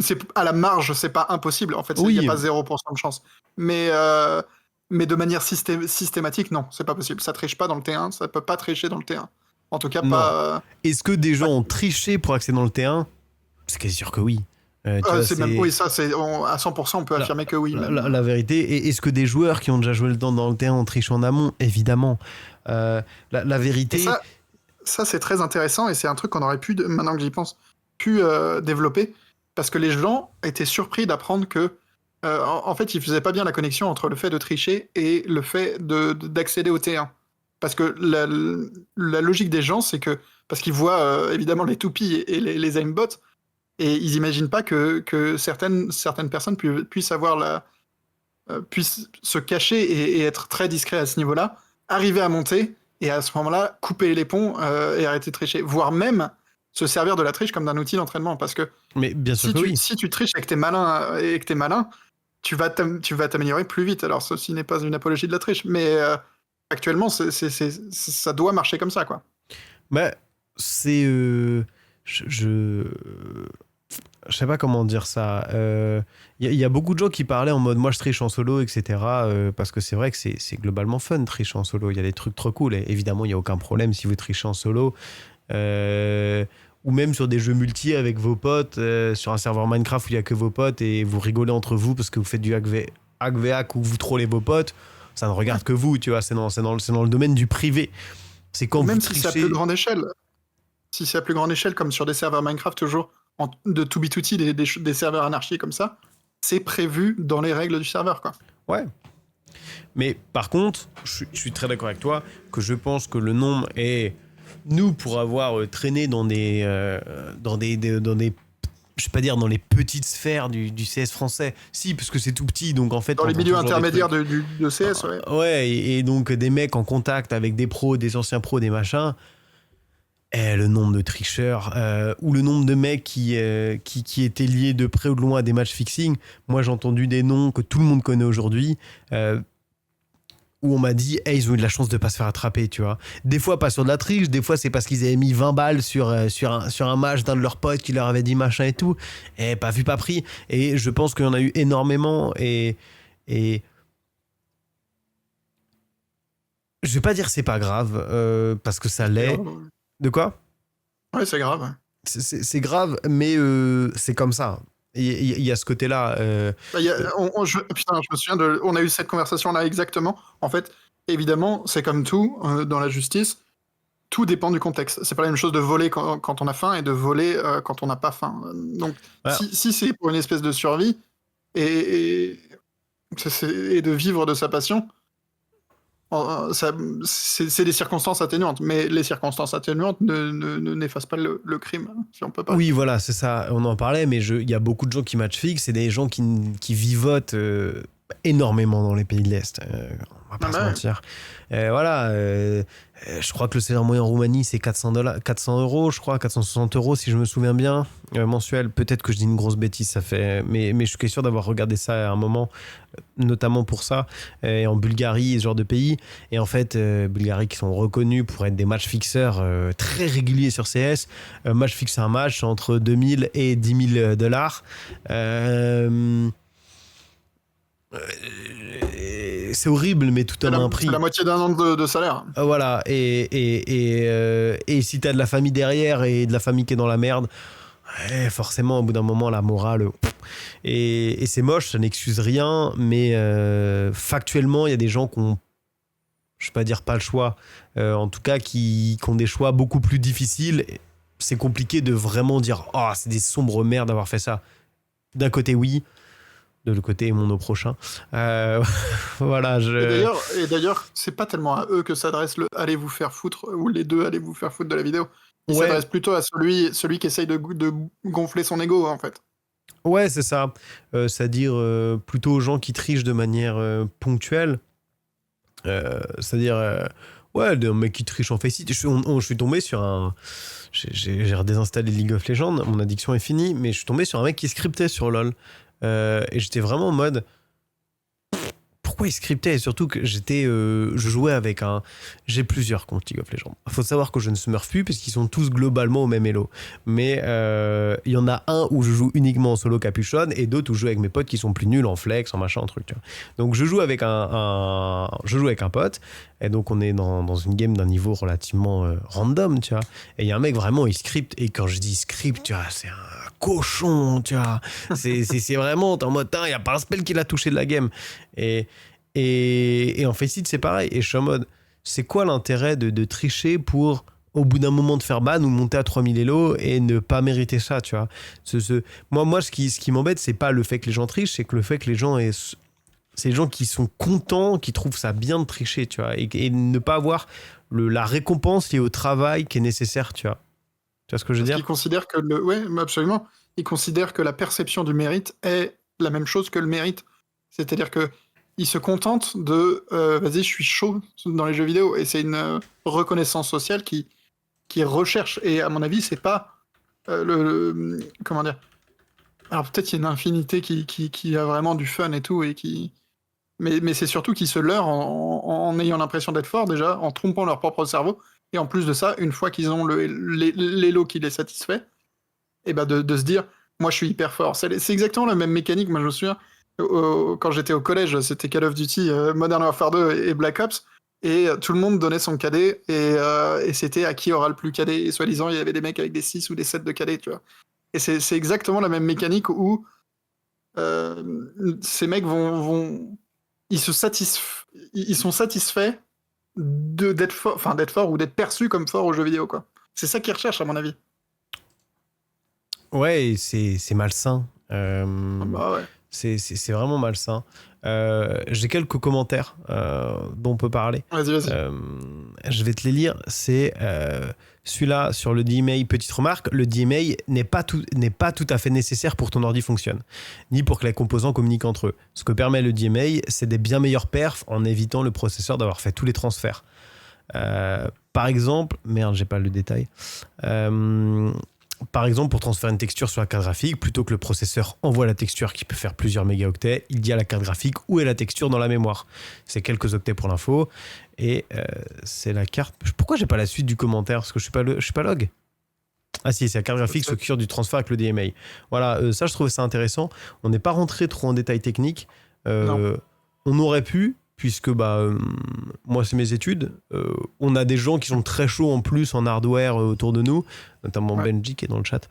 Speaker 2: c'est à la marge, c'est pas impossible. En fait, il n'y a
Speaker 1: Oui,
Speaker 2: pas 0% de chance. Mais de manière systématique, non, c'est pas possible. Ça triche pas dans le T1, ça peut pas tricher dans le T1. En tout cas,
Speaker 1: non.
Speaker 2: pas.
Speaker 1: Est-ce que des gens ont triché pour accéder dans le T1? C'est quasi sûr que oui. Tu vois,
Speaker 2: C'est même, oui, ça, à 100%, on peut
Speaker 1: La-
Speaker 2: affirmer que oui. Même.
Speaker 1: la vérité. Et est-ce que des joueurs qui ont déjà joué dans le T1 ont triché en amont? Évidemment. La vérité.
Speaker 2: Et ça c'est très intéressant et c'est un truc qu'on aurait pu, maintenant que j'y pense, développer parce que les gens étaient surpris d'apprendre que, en fait, ils faisaient pas bien la connexion entre le fait de tricher et le fait d'accéder au T1. Parce que la logique des gens, c'est que, parce qu'ils voient évidemment les toupies et les aimbots, et ils imaginent pas que certaines personnes puissent puissent se cacher et être très discrets à ce niveau-là, arriver à monter et à ce moment-là couper les ponts et arrêter de tricher, voire même se servir de la triche comme d'un outil d'entraînement. Parce que
Speaker 1: Mais bien sûr que oui.
Speaker 2: si tu triches et que t'es malin, tu vas t'améliorer plus vite. Alors ceci n'est pas une apologie de la triche, mais actuellement ça doit marcher comme ça, quoi.
Speaker 1: Bah, c'est. Je sais pas comment dire ça. Y a beaucoup de gens qui parlaient en mode moi je triche en solo, etc. Parce que c'est vrai que c'est globalement fun de tricher en solo. Il y a des trucs trop cool. Et évidemment, il n'y a aucun problème si vous trichez en solo. Ou même sur des jeux multi avec vos potes, sur un serveur Minecraft où il n'y a que vos potes et vous rigolez entre vous parce que vous faites du hack ou vous trollez vos potes. Ça ne regarde que vous, tu vois. C'est dans le domaine du privé. C'est quand
Speaker 2: Même
Speaker 1: vous
Speaker 2: si c'est à
Speaker 1: trichez.
Speaker 2: plus grande échelle. Si c'est à plus grande échelle, comme sur des serveurs Minecraft toujours, de 2B2T, des serveurs anarchiques comme ça, c'est prévu dans les règles du serveur, quoi.
Speaker 1: Ouais. Mais par contre, je suis très d'accord avec toi que je pense que le nombre est. Nous, pour avoir traîné dans des. Je vais pas dire dans les petites sphères du CS français. Si, parce que c'est tout petit, donc en fait.
Speaker 2: Dans les
Speaker 1: t'entends
Speaker 2: milieux
Speaker 1: toujours des
Speaker 2: intermédiaires
Speaker 1: trucs.
Speaker 2: de CS, ouais.
Speaker 1: Ouais, et donc des mecs en contact avec des pros, des anciens pros, des machins. Et le nombre de tricheurs ou le nombre de mecs qui étaient liés de près ou de loin à des matchs fixing. Moi, j'ai entendu des noms que tout le monde connaît aujourd'hui où on m'a dit hey, ils ont eu de la chance de pas se faire attraper, tu vois. Des fois, pas sur de la triche, des fois, c'est parce qu'ils avaient mis 20 balles sur un match d'un de leurs potes qui leur avait dit machin et tout. Et pas vu, pas pris. Et je pense qu'il y en a eu énormément et je vais pas dire c'est pas grave parce que ça l'est. De quoi?
Speaker 2: Ouais, c'est grave.
Speaker 1: C'est grave, mais c'est comme ça. Il y a ce côté-là.
Speaker 2: Bah, putain, je me souviens on a eu cette conversation-là exactement. En fait, évidemment, c'est comme tout dans la justice. Tout dépend du contexte. C'est pas la même chose de voler quand on a faim et de voler quand on n'a pas faim. Donc,
Speaker 1: Voilà.
Speaker 2: si c'est pour une espèce de survie et de vivre de sa passion, c'est des circonstances atténuantes. Mais les circonstances atténuantes n'effacent pas le crime, si on peut pas.
Speaker 1: Oui, voilà, c'est ça. On en parlait, mais il y a beaucoup de gens qui match fixe et des gens qui vivotent énormément dans les pays de l'Est. On va pas se mentir. Voilà. Je crois que le salaire moyen en Roumanie, c'est 400 €, je crois, 460 € si je me souviens bien, mensuel. Peut-être que je dis une grosse bêtise, ça fait. Mais je suis sûr d'avoir regardé ça à un moment, notamment pour ça, et en Bulgarie, ce genre de pays. Et en fait, Bulgarie qui sont reconnus pour être des match fixeurs très réguliers sur CS. Match fixe, un match entre 2000 et 10 000 $. C'est horrible, mais tout a un prix.
Speaker 2: C'est la moitié d'un an de salaire.
Speaker 1: Voilà, et si t'as de la famille derrière et de la famille qui est dans la merde, forcément, au bout d'un moment, la morale. Et c'est moche, ça n'excuse rien, mais factuellement, il y a des gens qui ont, je vais pas dire pas le choix, en tout cas, qui ont des choix beaucoup plus difficiles. C'est compliqué de vraiment dire, oh, c'est des sombres merdes d'avoir fait ça. D'un côté, oui. de le côté mon prochain. Voilà,
Speaker 2: Et d'ailleurs, c'est pas tellement à eux que s'adresse le allez vous faire foutre ou les deux allez vous faire foutre de la vidéo. Il s'adresse plutôt à celui qui essaye de gonfler son ego en fait.
Speaker 1: Ouais, c'est ça. C'est-à-dire plutôt aux gens qui trichent de manière ponctuelle. C'est-à-dire, ouais, un mec qui triche en Faceit. Je suis tombé sur un. J'ai redésinstallé League of Legends, mon addiction est finie, mais je suis tombé sur un mec qui scriptait sur LoL. Et j'étais vraiment en mode. Pourquoi il scriptait? Et surtout que je jouais avec un. J'ai plusieurs comptes League of Legends. Il faut savoir que je ne smurf plus parce qu'ils sont tous globalement au même elo. Mais il y en a un où je joue uniquement en solo capuchon et d'autres où je joue avec mes potes qui sont plus nuls en flex, en machin, en truc. Tu vois. Donc je joue avec un pote et donc on est dans une game d'un niveau relativement random, tu vois. Et il y a un mec vraiment, il script. Et quand je dis script, tu vois, c'est un cochon, tu vois. C'est vraiment, t'es en mode, il n'y a pas un spell qui l'a touché de la game. Et en Faceit, c'est pareil. Et je suis en mode, c'est quoi l'intérêt de tricher pour, au bout d'un moment, de faire ban ou monter à 3000 Elo et ne pas mériter ça, tu vois. Moi, ce qui m'embête, c'est pas le fait que les gens trichent, c'est que le fait que les gens c'est les gens qui sont contents, qui trouvent ça bien de tricher, tu vois, et ne pas avoir la récompense liée au travail qui est nécessaire, tu vois. Tu vois ce que je veux dire?
Speaker 2: Ils considèrent que ouais, absolument. Ils considèrent que la perception du mérite est la même chose que le mérite. C'est-à-dire que ils se contentent de vas-y, je suis chaud dans les jeux vidéo, et c'est une reconnaissance sociale qui recherche. Et à mon avis, c'est pas comment dire. Alors peut-être qu'il y a une infinité qui a vraiment du fun et tout, et mais c'est surtout qu'ils se leurrent en ayant l'impression d'être forts déjà, en trompant leur propre cerveau. Et en plus de ça, une fois qu'ils ont l'élo qui les satisfait, et ben de se dire, moi je suis hyper fort. C'est exactement la même mécanique. Moi je me souviens, quand j'étais au collège, c'était Call of Duty, Modern Warfare 2 et Black Ops, et tout le monde donnait son cadet, et c'était à qui aura le plus cadet. Et soi-disant, il y avait des mecs avec des 6 ou des 7 de cadet, tu vois. Et c'est exactement la même mécanique où ces mecs ils sont satisfaits d'être fort ou d'être perçus comme fort aux jeux vidéo, quoi. C'est ça qu'ils recherchent, à mon avis.
Speaker 1: Ouais, c'est malsain.
Speaker 2: Bah ouais.
Speaker 1: C'est vraiment malsain. J'ai quelques commentaires dont on peut parler.
Speaker 2: Vas-y.
Speaker 1: Je vais te les lire. C'est celui-là sur le DMA. Petite remarque, le DMA n'est pas tout à fait nécessaire pour que ton ordi fonctionne, ni pour que les composants communiquent entre eux. Ce que permet le DMA, c'est des bien meilleurs perfs en évitant le processeur d'avoir fait tous les transferts. Par exemple, merde, j'ai pas le détail. Par exemple, pour transférer une texture sur la carte graphique, plutôt que le processeur envoie la texture qui peut faire plusieurs mégaoctets, il dit à la carte graphique où est la texture dans la mémoire. C'est quelques octets pour l'info. Et c'est la carte... Pourquoi j'ai pas la suite du commentaire? Parce que je suis pas log. Ah si, c'est la carte graphique s'occupe du transfert avec le DMA. Voilà, ça je trouvais ça intéressant. On n'est pas rentré trop en détail technique. On aurait pu, puisque moi c'est mes études, on a des gens qui sont très chauds en plus en hardware autour de nous, notamment Benji qui est dans le chat,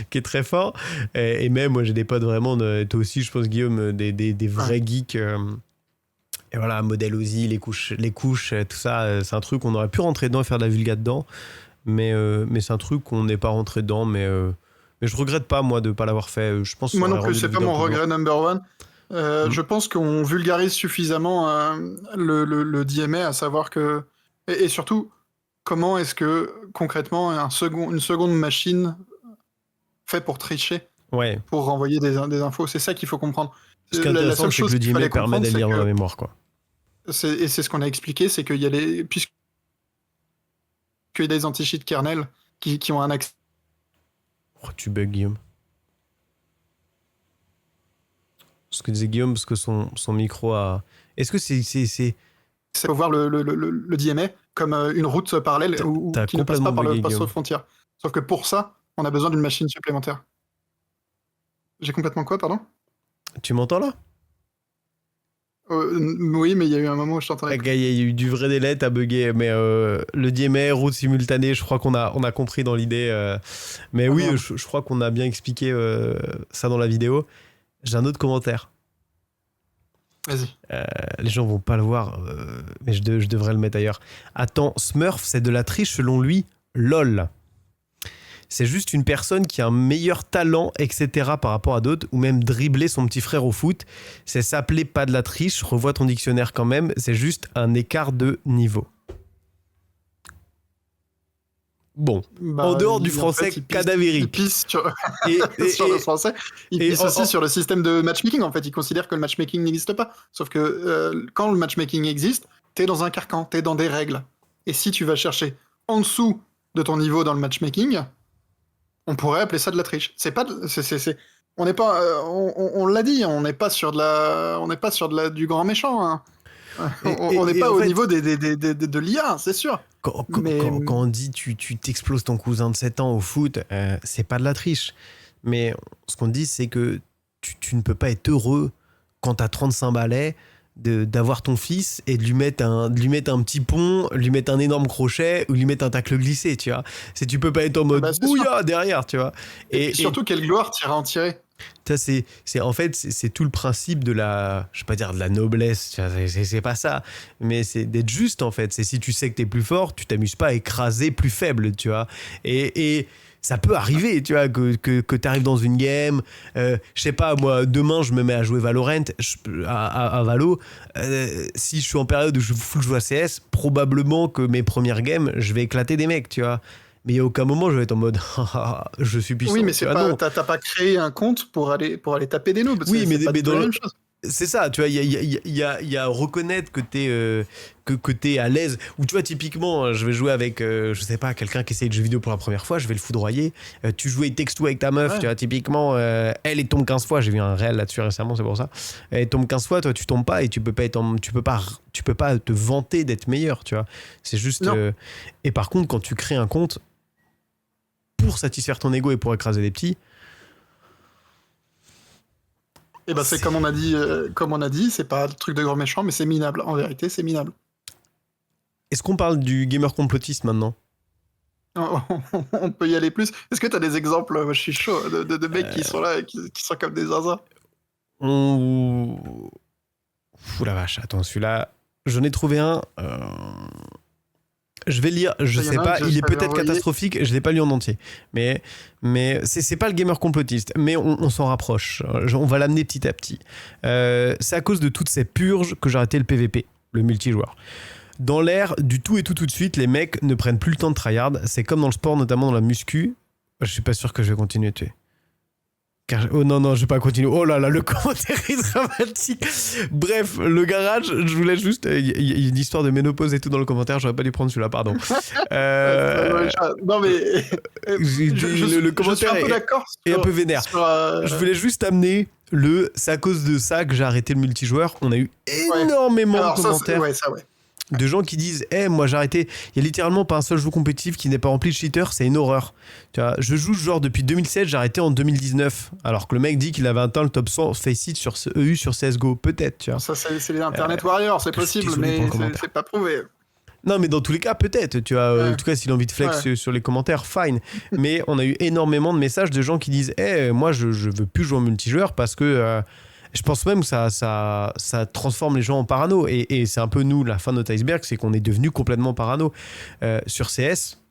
Speaker 1: qui est très fort, et même moi j'ai des potes vraiment, toi aussi je pense Guillaume, des vrais geeks, et voilà, modèle Ozzy, les couches, tout ça, c'est un truc qu'on aurait pu rentrer dedans et faire de la vulga dedans, mais c'est un truc qu'on n'est pas rentré dedans, mais je regrette pas moi de pas l'avoir fait. Je pense
Speaker 2: moi non plus, c'est pas mon regret number one. Je pense qu'on vulgarise suffisamment le DMA, à savoir que... Et surtout, comment est-ce que, concrètement, une seconde machine fait pour tricher, pour renvoyer des infos? C'est ça qu'il faut comprendre.
Speaker 1: Ce qui est intéressant, c'est que le DMA permet d'aller lire dans la mémoire, quoi.
Speaker 2: Et c'est ce qu'on a expliqué, c'est qu'il y a puisqu'il y a des anti-cheat kernel qui ont un accès...
Speaker 1: Oh, tu bugs, Guillaume. Ce que disait Guillaume, parce que son micro a... Est-ce que c'est...
Speaker 2: Il faut voir le DMA comme une route parallèle qui ne passe pas par le poste aux frontières. Sauf que pour ça, on a besoin d'une machine supplémentaire. J'ai complètement quoi, pardon?
Speaker 1: Tu m'entends là?
Speaker 2: Oui, mais il y a eu un moment où je t'entendais.
Speaker 1: Il y a eu du vrai délai, t'as bugué, mais le DMA, route simultanée, je crois qu'on a compris dans l'idée. Mais oui, je crois qu'on a bien expliqué ça dans la vidéo. J'ai un autre commentaire.
Speaker 2: Vas-y.
Speaker 1: Les gens vont pas le voir, mais je devrais le mettre ailleurs. Attends, Smurf, c'est de la triche selon lui? LOL. C'est juste une personne qui a un meilleur talent, etc. par rapport à d'autres, ou même dribbler son petit frère au foot. C'est s'appeler pas de la triche, revois ton dictionnaire quand même, c'est juste un écart de niveau. Bon, en dehors du français cadavérique.
Speaker 2: Il pisse sur, sur le français. Il pisse aussi sur le système de matchmaking. En fait, il considère que le matchmaking n'existe pas. Sauf que quand le matchmaking existe, t'es dans un carcan, t'es dans des règles. Et si tu vas chercher en dessous de ton niveau dans le matchmaking, on pourrait appeler ça de la triche. C'est pas, on n'est pas, on l'a dit, on n'est pas sur du grand méchant. Hein. On n'est pas au niveau de l'IA, c'est sûr.
Speaker 1: Quand on dit tu t'exploses ton cousin de 7 ans au foot, c'est pas de la triche. Mais ce qu'on dit, c'est que tu ne peux pas être heureux quand t'as 35 balais d'avoir ton fils et de lui mettre un petit pont, lui mettre un énorme crochet ou lui mettre un tacle glissé, tu vois. Tu peux pas être en mode bouilla derrière, tu vois.
Speaker 2: Et surtout, quelle gloire t'iras en tirer.
Speaker 1: Ça, c'est tout le principe de la, je vais pas dire de la noblesse, tu vois, c'est pas ça, mais c'est d'être juste en fait. C'est si tu sais que t'es plus fort, tu t'amuses pas à écraser plus faible, tu vois. Et ça peut arriver, tu vois, que t'arrives dans une game, je sais pas, moi, demain, je me mets à jouer Valorant, à Valo, si je suis en période où je joue à CS, probablement que mes premières games, je vais éclater des mecs, tu vois. Mais il n'y a aucun moment, je vais être en mode je suis puissant.
Speaker 2: Oui, mais t'as pas créé un compte pour aller taper des noobs.
Speaker 1: Oui, mais dans la même chose. C'est ça, tu vois, il y a reconnaître que t'es à l'aise. Ou tu vois, typiquement, je vais jouer avec, je sais pas, quelqu'un qui essaye de jeux vidéo pour la première fois, je vais le foudroyer. Tu jouais texto avec ta meuf, tu vois, typiquement, elle tombe 15 fois, j'ai vu un réel là-dessus récemment, c'est pour ça. Elle tombe 15 fois, toi tu tombes pas et tu peux pas te vanter d'être meilleur, tu vois. C'est juste. Et par contre, quand tu crées un compte, pour satisfaire ton ego et pour écraser les petits.
Speaker 2: Et ben c'est comme on a dit, c'est pas le truc de grand méchant, mais c'est minable. En vérité, c'est minable.
Speaker 1: Est-ce qu'on parle du gamer complotiste maintenant ?
Speaker 2: On peut y aller plus. Est-ce que t'as des exemples, je suis chaud, de mecs qui sont là et qui sont comme des zinzins ?
Speaker 1: Fou la vache, attends, celui-là, j'en ai trouvé un. Je vais lire, je sais pas, il est peut-être catastrophique, je l'ai pas lu en entier. Mais c'est pas le gamer complotiste, mais on s'en rapproche. On va l'amener petit à petit. C'est à cause de toutes ces purges que j'ai arrêté le PVP, le multijoueur. Dans l'ère du tout et tout de suite, les mecs ne prennent plus le temps de tryhard. C'est comme dans le sport, notamment dans la muscu. Je suis pas sûr que je vais continuer à tuer. Oh non, je vais pas continuer. Oh là là, le commentaire est dramatique. Bref, le garage, je voulais juste... Il y a une histoire de ménopause et tout dans le commentaire, j'aurais pas dû prendre celui-là, pardon.
Speaker 2: Non mais...
Speaker 1: le commentaire est un peu vénère. Je voulais juste amener c'est à cause de ça que j'ai arrêté le multijoueur. On a eu énormément de commentaires. De gens qui disent moi j'ai arrêté, il y a littéralement pas un seul jeu compétitif qui n'est pas rempli de cheaters, c'est une horreur. Tu vois, je joue ce genre depuis 2007, j'ai arrêté en 2019, alors que le mec dit qu'il avait atteint le top 100 Faceit sur EU sur CSGO, peut-être, tu vois.
Speaker 2: Ça c'est les Internet Warriors, c'est possible, mais c'est pas prouvé.
Speaker 1: Non, mais dans tous les cas, peut-être, tu vois. En tout cas, s'il a envie de flex sur les commentaires, fine. Mais on a eu énormément de messages de gens qui disent moi je veux plus jouer en multijoueur parce que je pense même que ça transforme les gens en parano. Et c'est un peu nous, la fin de notre iceberg, c'est qu'on est devenu complètement parano. Sur CS,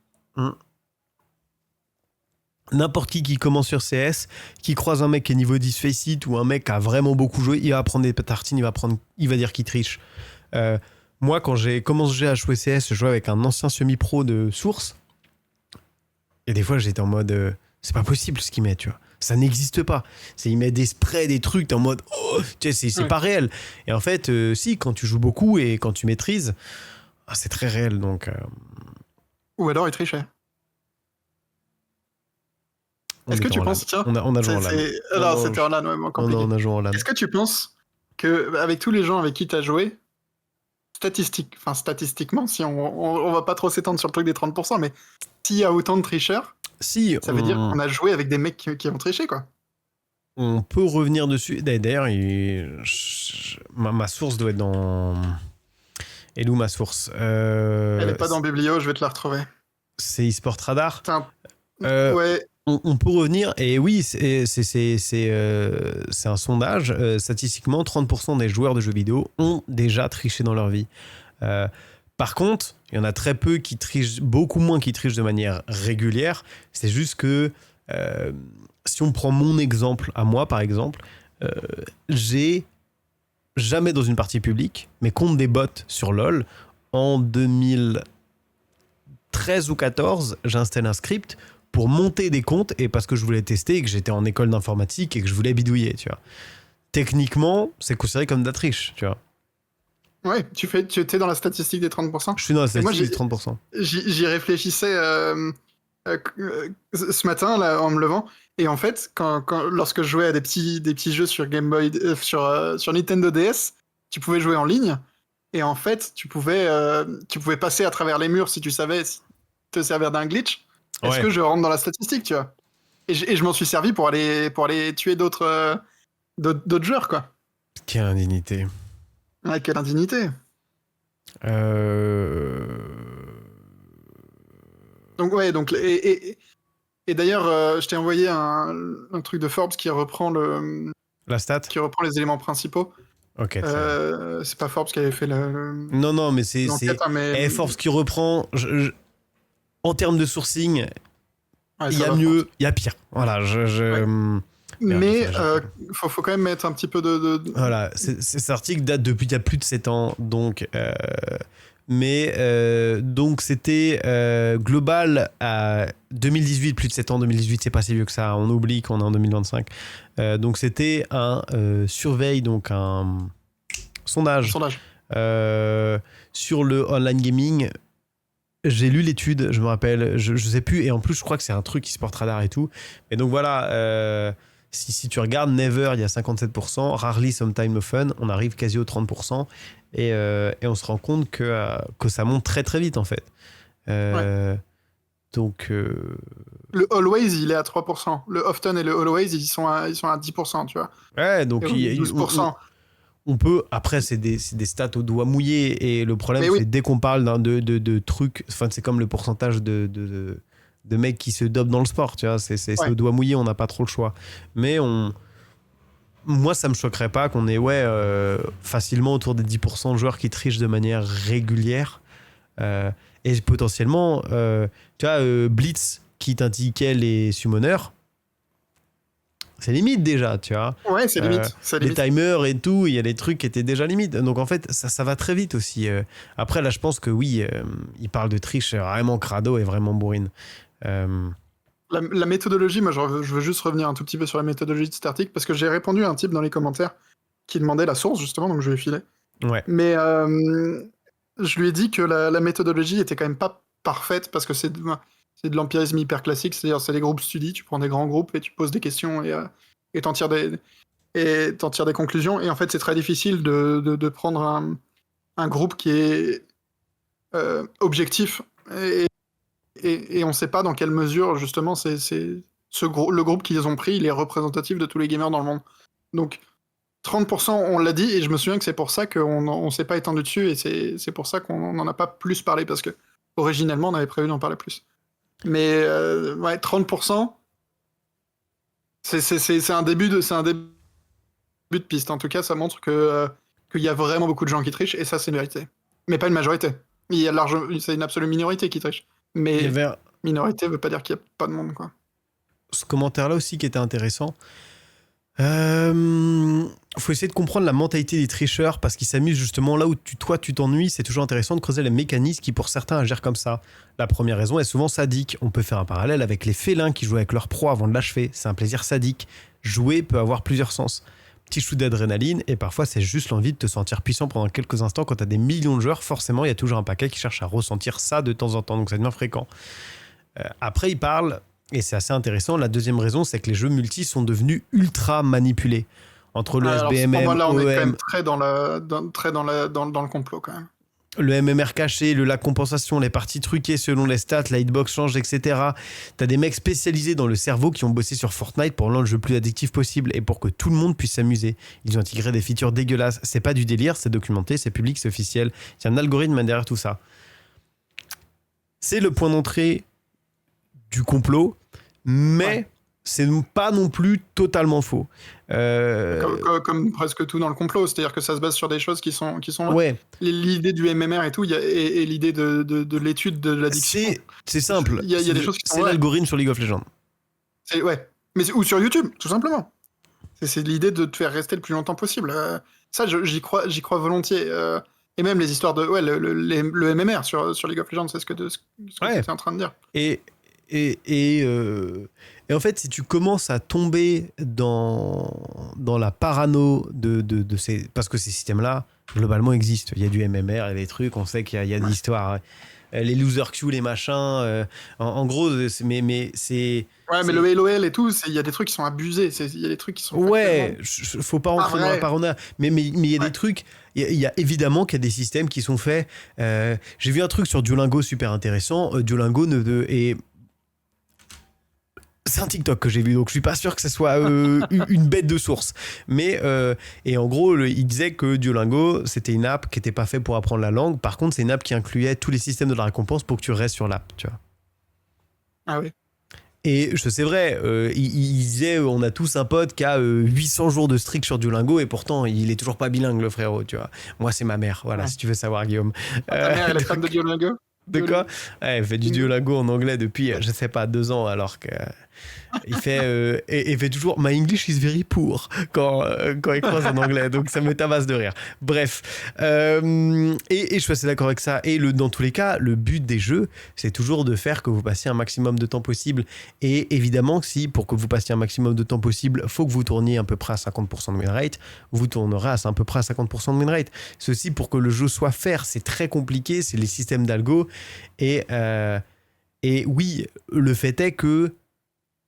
Speaker 1: n'importe qui commence sur CS, qui croise un mec qui est niveau 10 Faceit ou un mec qui a vraiment beaucoup joué, il va prendre des tartines, il va dire qu'il triche. Moi, quand j'ai commencé à jouer CS, je jouais avec un ancien semi-pro de Source. Et des fois, j'étais en mode... c'est pas possible ce qu'il met, tu vois. Ça n'existe pas. Il met des sprays, des trucs, t'es en mode tu sais, c'est pas réel. Et en fait, si, quand tu joues beaucoup et quand tu maîtrises, c'est très réel. Donc,
Speaker 2: Ou alors il trichait. Est-ce que tu penses, tiens,
Speaker 1: on a joué en LAN.
Speaker 2: Alors, c'était en LAN, vraiment compliqué.
Speaker 1: On a joué en LAN.
Speaker 2: Est-ce que tu penses qu'avec tous les gens avec qui t'as joué, statistiquement, si on va pas trop s'étendre sur le truc des 30%, mais s'il y a autant de tricheurs, ça veut dire qu'on a joué avec des mecs qui ont triché, quoi.
Speaker 1: On peut revenir dessus. D'ailleurs, ma source doit être dans... Elle est où ma source
Speaker 2: Elle est pas dans Biblio, je vais te la retrouver.
Speaker 1: C'est eSport Radar.
Speaker 2: Ouais.
Speaker 1: On peut revenir, et oui, c'est un sondage. Statistiquement, 30% des joueurs de jeux vidéo ont déjà triché dans leur vie. Par contre, Il y en a très peu qui trichent, beaucoup moins qui trichent de manière régulière. C'est juste que si on prend mon exemple à moi, par exemple, j'ai jamais dans une partie publique, mais contre des bots sur LoL, en 2013 ou 14, j'ai installé un script pour monter des comptes et parce que je voulais tester et que j'étais en école d'informatique et que je voulais bidouiller, tu vois. Techniquement, c'est considéré comme de la triche, tu vois.
Speaker 2: Ouais, tu étais dans la statistique des 30%.
Speaker 1: Je suis dans la
Speaker 2: Et moi,
Speaker 1: statistique des 30%.
Speaker 2: j'y réfléchissais ce matin là, en me levant. Et en fait, lorsque je jouais à des petits jeux sur Game Boy, sur Nintendo DS, tu pouvais jouer en ligne. Et en fait, tu pouvais passer à travers les murs si tu savais te servir d'un glitch. Est-ce
Speaker 1: Ouais.
Speaker 2: que je rentre dans la statistique, tu vois? Et je m'en suis servi pour aller tuer d'autres joueurs, quoi.
Speaker 1: Quelle indignité.
Speaker 2: Ah, quelle indignité. Donc ouais, et d'ailleurs, je t'ai envoyé un truc de Forbes qui reprend
Speaker 1: La stat.
Speaker 2: les éléments principaux.
Speaker 1: Ok.
Speaker 2: C'est pas Forbes qui avait fait
Speaker 1: Non, mais c'est
Speaker 2: l'enquête, hein, mais
Speaker 1: Forbes qui reprend. En termes de sourcing,
Speaker 2: ouais,
Speaker 1: il y
Speaker 2: ça
Speaker 1: a
Speaker 2: va,
Speaker 1: mieux,
Speaker 2: Forbes.
Speaker 1: il y a pire. Voilà,
Speaker 2: Ouais.
Speaker 1: Merde,
Speaker 2: Mais
Speaker 1: ça,
Speaker 2: faut quand même mettre un petit peu de...
Speaker 1: Voilà, cet article date depuis il y a plus de 7 ans, donc donc c'était global à 2018, plus de 7 ans. 2018, c'est pas si vieux que ça, on oublie qu'on est en 2025. Donc c'était un surveil, donc un sondage. Sur le online gaming. J'ai lu l'étude, je me rappelle, je sais plus, et en plus je crois que c'est un truc e-sport radar et tout. Et donc voilà, si tu regardes Never, il y a 57%, Rarely, Sometime Often, on arrive quasi aux 30%, et on se rend compte que ça monte très très vite en fait. Donc...
Speaker 2: Le Always, il est à 3%. Le Often et le Always, ils sont à 10%, tu vois.
Speaker 1: Ouais, donc
Speaker 2: il y a 12%.
Speaker 1: On peut, après c'est des stats au doigt mouillé, et le problème c'est dès qu'on parle de trucs, enfin c'est comme le pourcentage de mecs qui se dopent dans le sport, tu vois, c'est au doigt mouillé, on n'a pas trop le choix. Mais moi ça me choquerait pas qu'on ait facilement autour des 10% de joueurs qui trichent de manière régulière, et potentiellement tu vois, Blitz qui t'indiquait les summoners, c'est limite déjà, tu vois.
Speaker 2: Ouais, c'est limite.
Speaker 1: Les timers et tout, il y a des trucs qui étaient déjà limites. Donc en fait, ça va très vite aussi. Après, là, je pense que oui, il parle de triche vraiment crado et vraiment bourrine.
Speaker 2: La méthodologie, moi, je veux juste revenir un tout petit peu sur la méthodologie de cet article, parce que j'ai répondu à un type dans les commentaires qui demandait la source, justement, donc je lui ai filé.
Speaker 1: Ouais.
Speaker 2: Mais je lui ai dit que la méthodologie était quand même pas parfaite, parce que c'est de l'empirisme hyper classique, c'est-à-dire c'est des groupes study, tu prends des grands groupes et tu poses des questions et t'en tires des conclusions. Et en fait, c'est très difficile de prendre un groupe qui est objectif, et on ne sait pas dans quelle mesure, justement, le groupe qu'ils ont pris, il est représentatif de tous les gamers dans le monde. Donc, 30%, on l'a dit, et je me souviens que c'est pour ça qu'on ne s'est pas étendu dessus, et c'est pour ça qu'on n'en a pas plus parlé, parce que originellement, on avait prévu d'en parler plus. Mais 30%, c'est un début de piste. En tout cas, ça montre qu'il y a vraiment beaucoup de gens qui trichent, et ça, c'est mérité. Mais pas une majorité. C'est une absolue minorité qui triche. Mais minorité veut pas dire qu'il n'y a pas de monde, quoi.
Speaker 1: Ce commentaire-là aussi qui était intéressant. Faut essayer de comprendre la mentalité des tricheurs, parce qu'ils s'amusent justement là où toi tu t'ennuies. C'est toujours intéressant de creuser les mécanismes qui pour certains agissent comme ça. La première raison est souvent sadique. On peut faire un parallèle avec les félins qui jouent avec leur proie avant de l'achever. C'est un plaisir sadique. Jouer peut avoir plusieurs sens. Petit shoot d'adrénaline, et parfois c'est juste l'envie de te sentir puissant pendant quelques instants. Quand t'as des millions de joueurs, forcément il y a toujours un paquet qui cherche à ressentir ça de temps en temps, donc ça devient fréquent. Après il parle, et c'est assez intéressant, la deuxième raison c'est que les jeux multi sont devenus ultra manipulés. Entre le SBMM,
Speaker 2: là on est quand même
Speaker 1: OM,
Speaker 2: très dans le complot quand même.
Speaker 1: Le MMR caché, la compensation, les parties truquées selon les stats, la hitbox change, etc. T'as des mecs spécialisés dans le cerveau qui ont bossé sur Fortnite pour rendre le jeu le plus addictif possible et pour que tout le monde puisse s'amuser. Ils ont intégré des features dégueulasses. C'est pas du délire, c'est documenté, c'est public, c'est officiel. Il y a un algorithme derrière tout ça. C'est le point d'entrée du complot, mais c'est pas non plus totalement faux.
Speaker 2: Comme presque tout dans le complot, c'est-à-dire que ça se base sur des choses qui sont là.
Speaker 1: Ouais.
Speaker 2: L'idée du MMR et tout, et l'idée de l'étude de l'addiction.
Speaker 1: C'est simple.
Speaker 2: Il y a des choses qui sont
Speaker 1: c'est l'algorithme sur League of Legends.
Speaker 2: Ouais. Ou sur YouTube, tout simplement. C'est l'idée de te faire rester le plus longtemps possible. Ça, j'y crois volontiers. Et même les histoires de le MMR sur League of Legends, c'est ce que tu es en train de dire.
Speaker 1: Et en fait, si tu commences à tomber dans la parano de ces... Parce que ces systèmes-là, globalement, existent. Il y a du MMR, il y a des trucs, on sait qu'il y a des histoires... Les loser queues, les machins... en gros, mais c'est...
Speaker 2: Ouais, mais le LOL et tout, il y a des trucs qui sont abusés. Il y a des trucs qui sont...
Speaker 1: Ouais, faut pas rentrer dans la paranoïa. Mais il y a des trucs... Il y a évidemment qu'il y a des systèmes qui sont faits... j'ai vu un truc sur Duolingo super intéressant. Duolingo est... C'est un TikTok que j'ai vu, donc je suis pas sûr que ce soit une bête de source. Mais, et en gros, il disait que Duolingo, c'était une app qui n'était pas faite pour apprendre la langue. Par contre, c'est une app qui incluait tous les systèmes de la récompense pour que tu restes sur l'app, tu vois.
Speaker 2: Ah oui.
Speaker 1: Et c'est vrai, il disait, on a tous un pote qui a 800 jours de strict sur Duolingo et pourtant, il est toujours pas bilingue, le frérot, tu vois. Moi, c'est ma mère, voilà, si tu veux savoir, Guillaume.
Speaker 2: Ta mère, elle est fan de Duolingo ?
Speaker 1: De quoi ? Elle fait du Duolingo en anglais depuis, je sais pas, 2 ans, alors que... Il fait toujours My English is very poor quand il croise en anglais, donc ça me tabasse de rire. Bref, et je suis assez d'accord avec ça. Et dans tous les cas, le but des jeux, c'est toujours de faire que vous passiez un maximum de temps possible. Et évidemment, si pour que vous passiez un maximum de temps possible, faut que vous tourniez à peu près à 50% de win rate, vous tournerez à peu près à 50% de win rate. Ceci pour que le jeu soit fair, c'est très compliqué, c'est les systèmes d'algo. Et oui, le fait est que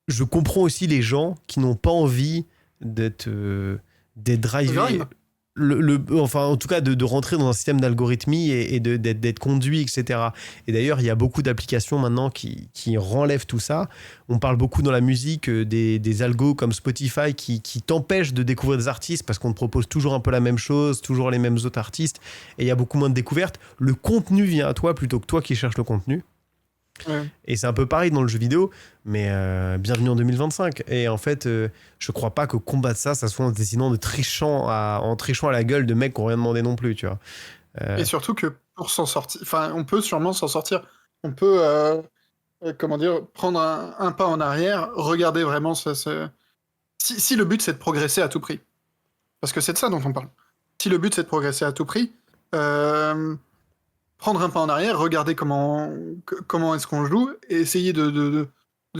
Speaker 1: je comprends aussi les gens qui n'ont pas envie d'être drivés. Enfin, en tout cas, de rentrer dans un système d'algorithmie et d'être conduit, etc. Et d'ailleurs, il y a beaucoup d'applications maintenant qui renlèvent tout ça. On parle beaucoup dans la musique des algos comme Spotify qui t'empêchent de découvrir des artistes parce qu'on te propose toujours un peu la même chose, toujours les mêmes autres artistes. Et il y a beaucoup moins de découvertes. Le contenu vient à toi plutôt que toi qui cherches le contenu. Ouais. Et c'est un peu pareil dans le jeu vidéo, mais bienvenue en 2025. Et en fait, je crois pas que combattre ça soit en décidant de en trichant à la gueule de mecs qui n'ont rien demandé non plus, tu vois.
Speaker 2: Et surtout que pour s'en sortir, enfin, on peut sûrement s'en sortir. On peut, comment dire, prendre un pas en arrière, regarder vraiment si le but c'est de progresser à tout prix, parce que c'est de ça dont on parle. Si le but c'est de progresser à tout prix, prendre un pas en arrière, regarder comment est-ce qu'on joue, et essayer de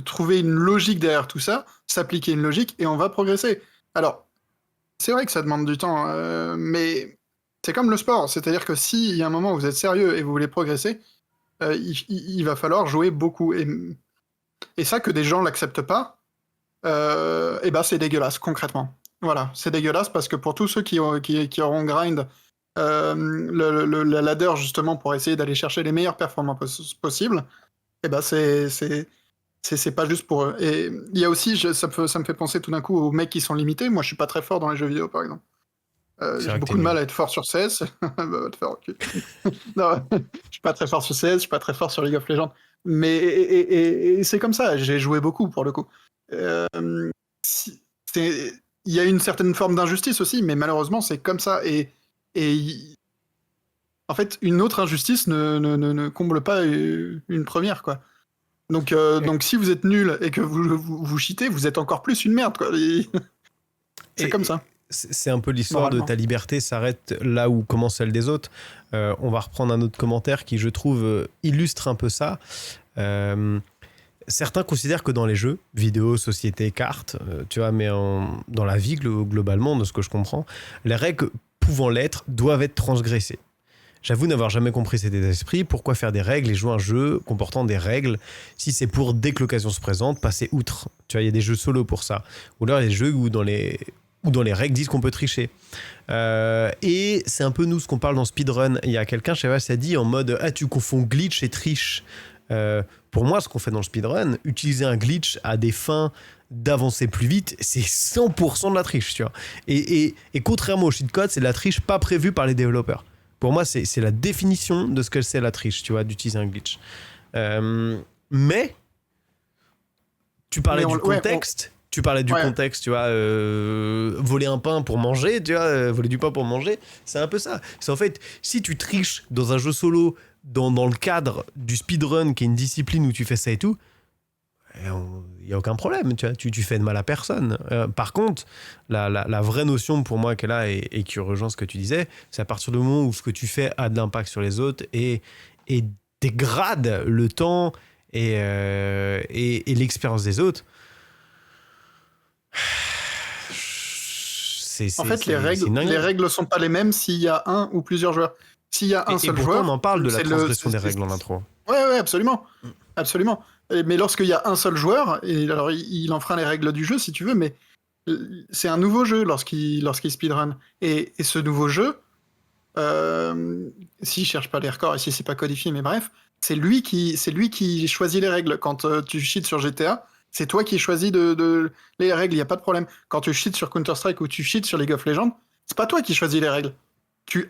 Speaker 2: trouver une logique derrière tout ça, s'appliquer une logique, et on va progresser. Alors, c'est vrai que ça demande du temps, mais c'est comme le sport, c'est-à-dire que s'il y a un moment où vous êtes sérieux et vous voulez progresser, il va falloir jouer beaucoup. Et ça, que des gens l'acceptent pas, et ben c'est dégueulasse, concrètement. Voilà, c'est dégueulasse parce que pour tous ceux qui auront grind la ladder justement pour essayer d'aller chercher les meilleures performances possibles, et ben c'est pas juste pour eux. Et il y a aussi, ça me fait penser tout d'un coup aux mecs qui sont limités. Moi, je suis pas très fort dans les jeux vidéo, par exemple. J'ai beaucoup de mal à être fort sur CS. Va te faire reculer. Non, je suis pas très fort sur CS, je suis pas très fort sur League of Legends. Mais et c'est comme ça. J'ai joué beaucoup pour le coup. Il y a une certaine forme d'injustice aussi, mais malheureusement, c'est comme ça. Et en fait, une autre injustice ne comble pas une première, quoi. Donc si vous êtes nul et que vous cheatez, vous êtes encore plus une merde, quoi. C'est comme ça.
Speaker 1: C'est un peu l'histoire de ta liberté s'arrête là où commence celle des autres. On va reprendre un autre commentaire qui, je trouve, illustre un peu ça. Certains considèrent que dans les jeux, vidéo, société, cartes, tu vois, mais dans la vie, globalement, de ce que je comprends, les règles pouvant l'être doivent être transgressées. J'avoue n'avoir jamais compris cet état d'esprit. Pourquoi faire des règles et jouer un jeu comportant des règles si c'est pour, dès que l'occasion se présente, passer outre. Tu vois, il y a des jeux solo pour ça. Ou alors il y a des jeux où dans les règles disent qu'on peut tricher. Et c'est un peu nous ce qu'on parle dans Speedrun. Il y a quelqu'un, je sais pas, ça dit en mode « Ah, tu confonds glitch et triche ». Pour moi, ce qu'on fait dans le speedrun, utiliser un glitch à des fins d'avancer plus vite, c'est 100% de la triche, tu vois. Et contrairement au cheat code, c'est de la triche pas prévue par les développeurs. Pour moi, c'est la définition de ce que c'est la triche, tu vois, d'utiliser un glitch. Mais Tu parlais
Speaker 2: Mais
Speaker 1: du contexte. Tu parlais du contexte, tu vois, voler un pain pour manger, tu vois, voler du pain pour manger, c'est un peu ça. C'est en fait, si tu triches dans un jeu solo, dans le cadre du speedrun, qui est une discipline où tu fais ça et tout, il n'y a aucun problème, tu vois, tu fais de mal à personne. Par contre, la vraie notion pour moi qu'elle a et qui rejoint ce que tu disais, c'est à partir du moment où ce que tu fais a de l'impact sur les autres et dégrade le temps et l'expérience des autres.
Speaker 2: En fait, les règles sont pas les mêmes s'il y a un ou plusieurs joueurs. S'il y a un seul joueur,
Speaker 1: on en parle de la transgression des règles en intro.
Speaker 2: Ouais, absolument. Absolument. Mais lorsqu'il y a un seul joueur, et alors il enfreint les règles du jeu si tu veux, mais c'est un nouveau jeu lorsqu'il speedrun. Et ce nouveau jeu, s'il cherche pas les records et si c'est pas codifié, mais bref, c'est lui qui choisit les règles. Quand tu cheats sur GTA, c'est toi qui choisis les règles, il n'y a pas de problème. Quand tu cheats sur Counter-Strike ou tu cheats sur League of Legends, c'est pas toi qui choisis les règles. Tu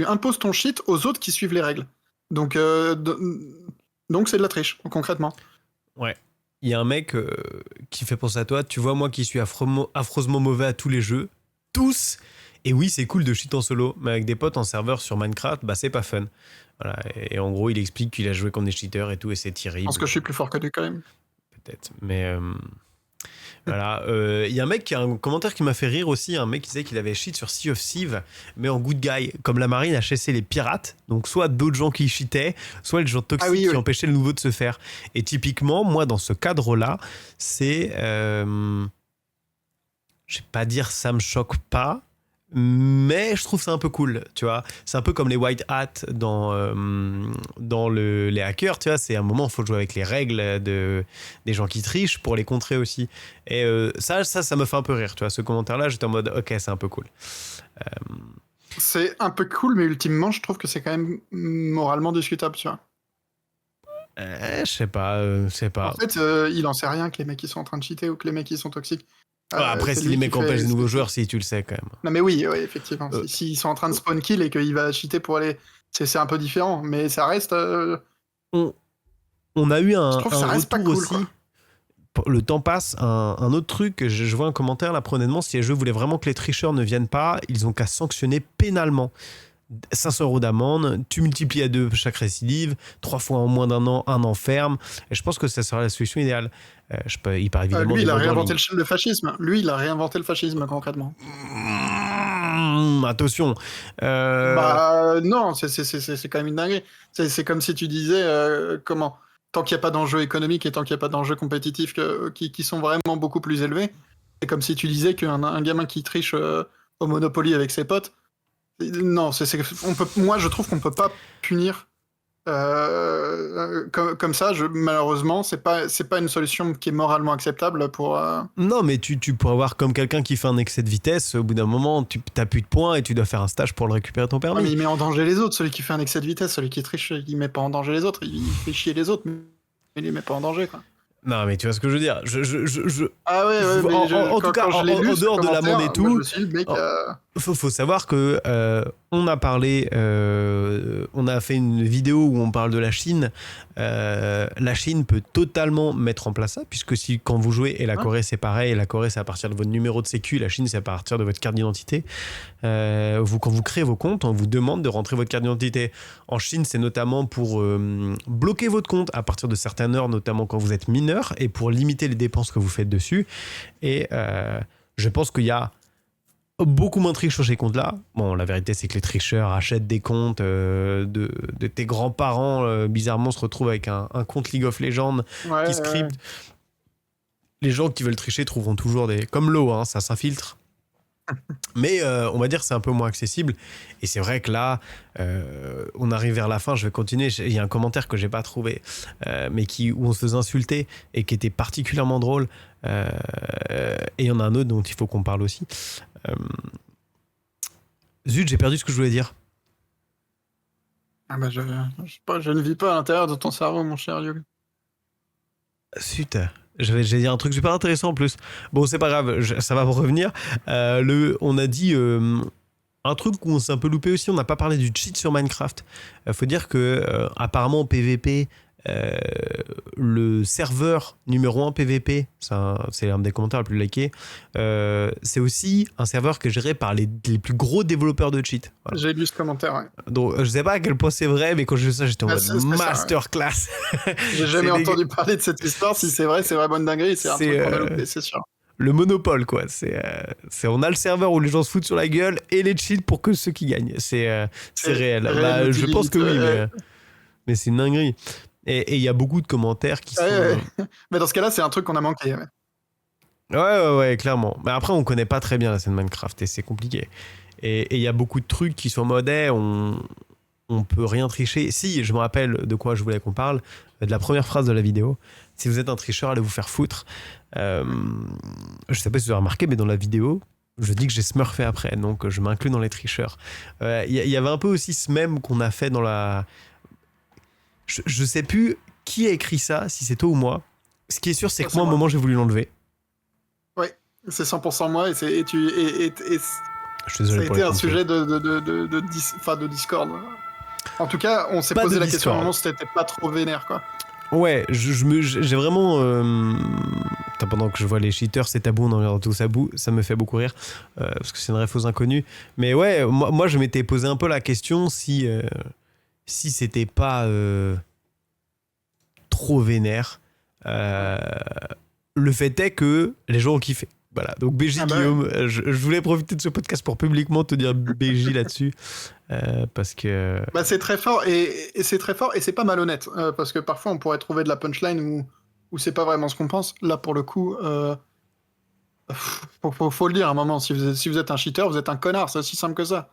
Speaker 2: imposes ton cheat aux autres qui suivent les règles. Donc c'est de la triche, concrètement.
Speaker 1: Ouais. Il y a un mec qui fait penser à toi. Tu vois, moi qui suis affreusement mauvais à tous les jeux. Tous. Et oui, c'est cool de cheat en solo. Mais avec des potes en serveur sur Minecraft, bah c'est pas fun. Voilà. Et en gros, il explique qu'il a joué comme des cheaters et tout. Et c'est terrible.
Speaker 2: Je pense que je suis plus fort que lui quand même.
Speaker 1: Peut-être. Mais voilà. Il y a un mec qui a un commentaire qui m'a fait rire aussi. Un mec qui disait qu'il avait cheat sur Sea of Thieves, mais en good guy. Comme la marine a chassé les pirates. Donc soit d'autres gens qui cheataient, soit les gens toxiques qui empêchaient le nouveau de se faire. Et typiquement, moi, dans ce cadre-là, c'est... je vais pas dire ça me choque pas, mais je trouve ça un peu cool, tu vois. C'est un peu comme les white hats dans les hackers, tu vois. C'est un moment où il faut jouer avec les règles des gens qui trichent pour les contrer aussi. Et ça me fait un peu rire, tu vois. Ce commentaire-là, j'étais en mode, ok, c'est un peu cool.
Speaker 2: C'est un peu cool, mais ultimement, je trouve que c'est quand même moralement discutable, tu vois.
Speaker 1: Je sais pas.
Speaker 2: En fait, il en sait rien que les mecs qui sont en train de cheater ou que les mecs qui sont toxiques.
Speaker 1: Après, si les mecs empêchent de nouveaux joueurs, si tu le sais quand même.
Speaker 2: Non, mais oui, effectivement. S'ils sont en train de spawn kill et qu'il va cheater pour aller. C'est un peu différent, mais ça reste.
Speaker 1: On a eu
Speaker 2: je trouve que ça reste pas cool,
Speaker 1: aussi. Quoi. Le temps passe. Un autre truc, je vois un commentaire là, honnêtement, si les jeux voulaient vraiment que les tricheurs ne viennent pas, ils ont qu'à sanctionner pénalement. 500 € d'amende, tu multiplies à 2 chaque récidive, 3 fois en moins d'un an, 1 an ferme, et je pense que ça sera la solution idéale. Il part évidemment
Speaker 2: lui, il a réinventé le fascisme. Lui, il a réinventé le fascisme, concrètement.
Speaker 1: Attention.
Speaker 2: Non, c'est quand même une dinguerie. C'est comme si tu disais, tant qu'il n'y a pas d'enjeux économiques et tant qu'il n'y a pas d'enjeux compétitifs qui sont vraiment beaucoup plus élevés, c'est comme si tu disais qu'un gamin qui triche au Monopoly avec ses potes, non, moi je trouve qu'on peut pas punir comme ça. Malheureusement, c'est pas une solution qui est moralement acceptable pour.
Speaker 1: Non, mais tu pourrais avoir comme quelqu'un qui fait un excès de vitesse. Au bout d'un moment, tu n'as plus de points et tu dois faire un stage pour le récupérer ton permis.
Speaker 2: Mais il met en danger les autres. Celui qui fait un excès de vitesse, celui qui triche, il met pas en danger les autres. Il fait chier les autres, mais il les met pas en danger, quoi.
Speaker 1: Non, mais tu vois ce que je veux dire.
Speaker 2: Ah ouais,
Speaker 1: en tout cas, en dehors de l'amende et tout, faut savoir que on a parlé, on a fait une vidéo où on parle de la Chine. La Chine peut totalement mettre en place ça, puisque quand vous jouez, et la Corée c'est pareil, la Corée c'est à partir de votre numéro de sécu, la Chine c'est à partir de votre carte d'identité. Quand vous créez vos comptes, on vous demande de rentrer votre carte d'identité. En Chine, c'est notamment pour bloquer votre compte à partir de certaines heures, notamment quand vous êtes mineur, et pour limiter les dépenses que vous faites dessus. Et je pense qu'il y a beaucoup moins de triches sur ces comptes-là. Bon, la vérité, c'est que les tricheurs achètent des comptes de tes grands-parents. Bizarrement, se retrouvent avec un compte League of Legends qui script. Les gens qui veulent tricher trouveront toujours comme l'eau, hein, ça s'infiltre. Mais on va dire que c'est un peu moins accessible. Et c'est vrai que là, on arrive vers la fin. Je vais continuer. Il y a un commentaire que j'ai pas trouvé, mais où on se faisait insulter et qui était particulièrement drôle. Et il y en a un autre dont il faut qu'on parle aussi. Zut, j'ai perdu ce que je voulais dire.
Speaker 2: Ah bah je ne vis pas à l'intérieur de ton cerveau, mon cher Yogi.
Speaker 1: Zut. J'ai dit un truc super intéressant en plus. Bon, c'est pas grave, ça va me revenir. On a dit un truc où on s'est un peu loupé aussi. On n'a pas parlé du cheat sur Minecraft. Faut dire que apparemment en PVP, le serveur numéro 1 PVP, c'est un des commentaires les plus likés, c'est aussi un serveur qui est géré par les plus gros développeurs de cheats. Voilà.
Speaker 2: J'ai lu ce commentaire, ouais.
Speaker 1: Donc je sais pas à quel point c'est vrai, mais quand j'ai vu ça, j'étais en mode masterclass.
Speaker 2: Ouais. J'ai jamais entendu parler de cette histoire. Si c'est vrai bonne dinguerie, c'est un truc qu'on a loupé, c'est sûr.
Speaker 1: Le monopole, quoi. On a le serveur où les gens se foutent sur la gueule et les cheats pour que ceux qui gagnent. C'est réel. Bah, je pense que oui, mais c'est une dinguerie. Et il y a beaucoup de commentaires qui sont...
Speaker 2: Ouais. Mais dans ce cas-là, c'est un truc qu'on a manqué.
Speaker 1: Ouais, clairement. Mais après, on connaît pas très bien la scène Minecraft et c'est compliqué. Et il y a beaucoup de trucs qui sont en mode on peut rien tricher. Si, je me rappelle de quoi je voulais qu'on parle, de la première phrase de la vidéo. Si vous êtes un tricheur, allez vous faire foutre. Je sais pas si vous avez remarqué, mais dans la vidéo, je dis que j'ai smurfé après, donc je m'inclus dans les tricheurs. Il y avait un peu aussi ce mème qu'on a fait dans la... Je sais plus qui a écrit ça, si c'est toi ou moi. Ce qui est sûr, c'est que moi, à un moment, j'ai voulu l'enlever.
Speaker 2: Oui, c'est 100% moi, et je suis désolé, ça a été un sujet de Discord. En tout cas, on s'est posé la question à un moment si c'était pas trop vénère, quoi.
Speaker 1: Ouais, j'ai vraiment... pendant que je vois les cheaters, c'est tabou, on en regarde tous à bout, ça me fait beaucoup rire, parce que c'est une ref aux inconnus. Mais ouais, moi je m'étais posé un peu la question si c'était pas trop vénère. Le fait est que les gens ont kiffé. Voilà, donc BJ Guillaume, je voulais profiter de ce podcast pour publiquement te dire BJ là-dessus, parce que...
Speaker 2: Bah, c'est très fort, et c'est très fort, et c'est pas malhonnête, parce que parfois on pourrait trouver de la punchline où c'est pas vraiment ce qu'on pense. Là, pour le coup, faut le dire à un moment, si vous êtes un cheater, vous êtes un connard, c'est aussi simple que ça.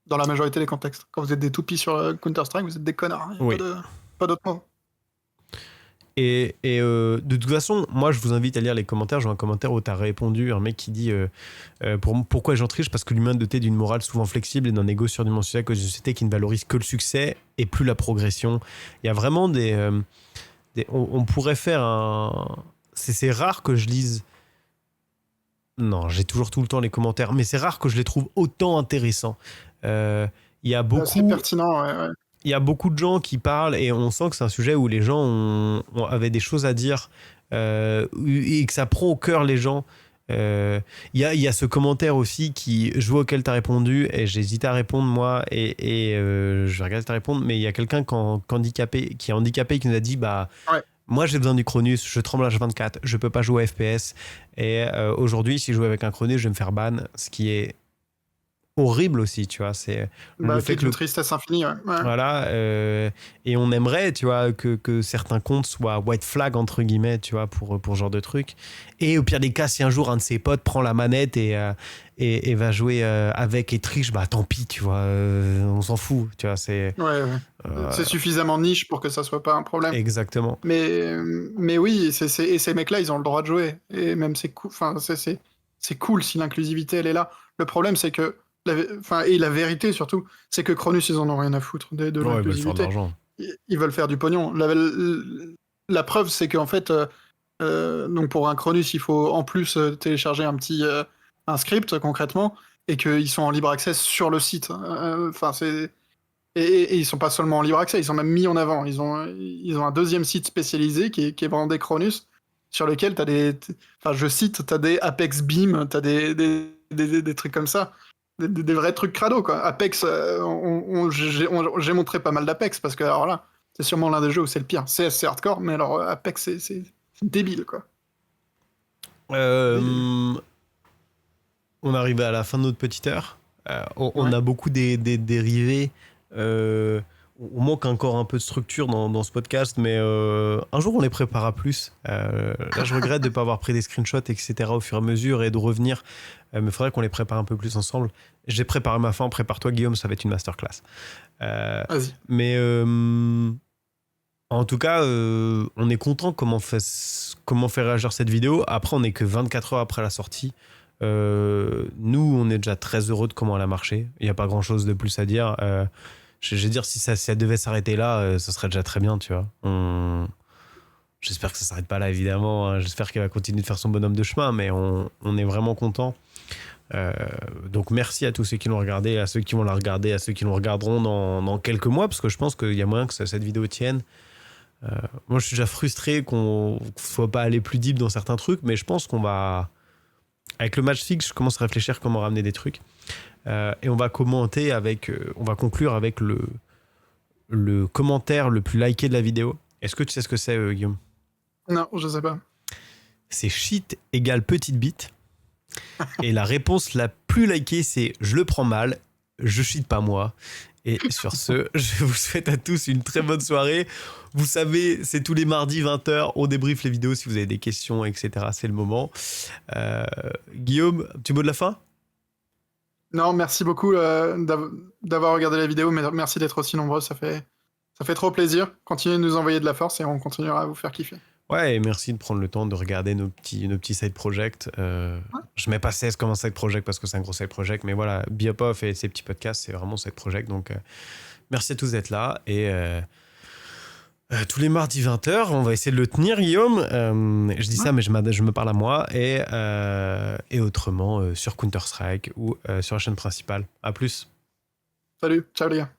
Speaker 2: Dans la majorité des contextes. Quand vous êtes des toupies sur Counter-Strike, vous êtes des connards.
Speaker 1: Oui.
Speaker 2: Pas d'autre mot.
Speaker 1: Et de toute façon, moi je vous invite à lire les commentaires. J'ai un commentaire où tu as répondu, un mec qui dit pourquoi les gens trichent, parce que l'humain doté d'une morale souvent flexible et d'un ego surdimensionné à cause d'une société qui ne valorise que le succès et plus la progression. Il y a vraiment on pourrait faire un... C'est rare que je lise... Non, j'ai toujours tout le temps les commentaires, mais c'est rare que je les trouve autant intéressants. Il y a beaucoup...
Speaker 2: C'est pertinent, ouais.
Speaker 1: Il y a beaucoup de gens qui parlent et on sent que c'est un sujet où les gens avaient des choses à dire et que ça prend au cœur les gens. Il y a ce commentaire aussi je vois auquel tu as répondu et j'hésitais à répondre moi et je vais regarder si tu as répondu, mais il y a quelqu'un qui est handicapé qui nous a dit
Speaker 2: ouais.
Speaker 1: Moi j'ai besoin du Cronus, je tremble à H24, je peux pas jouer à FPS et aujourd'hui si je joue avec un Cronus je vais me faire ban, ce qui est horrible aussi, tu vois, c'est
Speaker 2: le fait que une tristesse infinie, ouais.
Speaker 1: Voilà, et on aimerait, tu vois, que certains comptes soient white flag entre guillemets, tu vois, pour ce genre de truc. Et au pire des cas, si un jour un de ses potes prend la manette et va jouer avec et triche, bah tant pis, tu vois, on s'en fout, tu vois, c'est...
Speaker 2: Ouais. C'est suffisamment niche pour que ça soit pas un problème.
Speaker 1: Exactement.
Speaker 2: Mais oui, et ces mecs-là, ils ont le droit de jouer. Et même c'est cool, c'est cool si l'inclusivité elle est là. Le problème, c'est que la vérité surtout, c'est que Cronus, ils en ont rien à foutre de l'inclusivité. Ils veulent faire du pognon. La preuve, c'est qu'en fait, donc pour un Cronus, il faut en plus télécharger un script concrètement, et qu'ils sont en libre accès sur le site. Et ils sont pas seulement en libre accès, ils sont même mis en avant. Ils ont un deuxième site spécialisé qui est brandé Cronus, sur lequel t'as t'as des Apex Beam, t'as des trucs comme ça. Des vrais trucs crado, quoi. Apex, j'ai montré pas mal d'Apex, parce que alors là, c'est sûrement l'un des jeux où c'est le pire. CS, c'est hardcore, mais alors Apex, c'est débile, quoi.
Speaker 1: On arrive à la fin de notre petite heure. On a beaucoup dérivés. On manque encore un peu de structure dans ce podcast, mais un jour on les préparera plus. Là, je regrette de ne pas avoir pris des screenshots, etc. au fur et à mesure et de revenir. Mais il faudrait qu'on les prépare un peu plus ensemble. J'ai préparé ma fin, prépare-toi Guillaume, ça va être une masterclass.
Speaker 2: Vas-y.
Speaker 1: Mais en tout cas, on est content comment faire réagir cette vidéo. Après, on n'est que 24 heures après la sortie. Nous, on est déjà très heureux de comment elle a marché. Il n'y a pas grand-chose de plus à dire. Je veux dire, si ça devait s'arrêter là, ce serait déjà très bien, tu vois. J'espère que ça ne s'arrête pas là, évidemment. J'espère qu'elle va continuer de faire son bonhomme de chemin, mais on est vraiment content. Donc merci à tous ceux qui l'ont regardé, à ceux qui vont la regarder, à ceux qui le regarderont dans quelques mois, parce que je pense qu'il y a moyen que cette vidéo tienne. Moi, je suis déjà frustré qu'on ne soit pas allé plus deep dans certains trucs, mais je pense qu'on va... Avec le match fixe, je commence à réfléchir comment ramener des trucs. Et on va commenter avec... on va conclure avec le commentaire le plus liké de la vidéo. Est-ce que tu sais ce que c'est, Guillaume?
Speaker 2: Non, je sais pas.
Speaker 1: C'est shit égale petite bite. Et la réponse la plus likée, c'est je le prends mal, je shit pas moi. Et sur ce, je vous souhaite à tous une très bonne soirée. Vous savez, c'est tous les mardis 20h, on débriefe les vidéos si vous avez des questions, etc. C'est le moment. Guillaume, petit mot de la fin?
Speaker 2: Non, merci beaucoup d'avoir regardé la vidéo, mais merci d'être aussi nombreux, ça fait trop plaisir. Continuez de nous envoyer de la force et on continuera à vous faire kiffer.
Speaker 1: Ouais, et merci de prendre le temps de regarder nos petits side projects. Je mets pas 16 comme un side project parce que c'est un gros side project, mais voilà, Biopof et ces petits podcasts, c'est vraiment side project. Donc, merci à tous d'être là. Et tous les mardis 20h, on va essayer de le tenir, Guillaume. Je dis ça, mais je me parle à moi. Et autrement, sur Counter-Strike ou sur la chaîne principale. À plus.
Speaker 2: Salut, ciao les gars.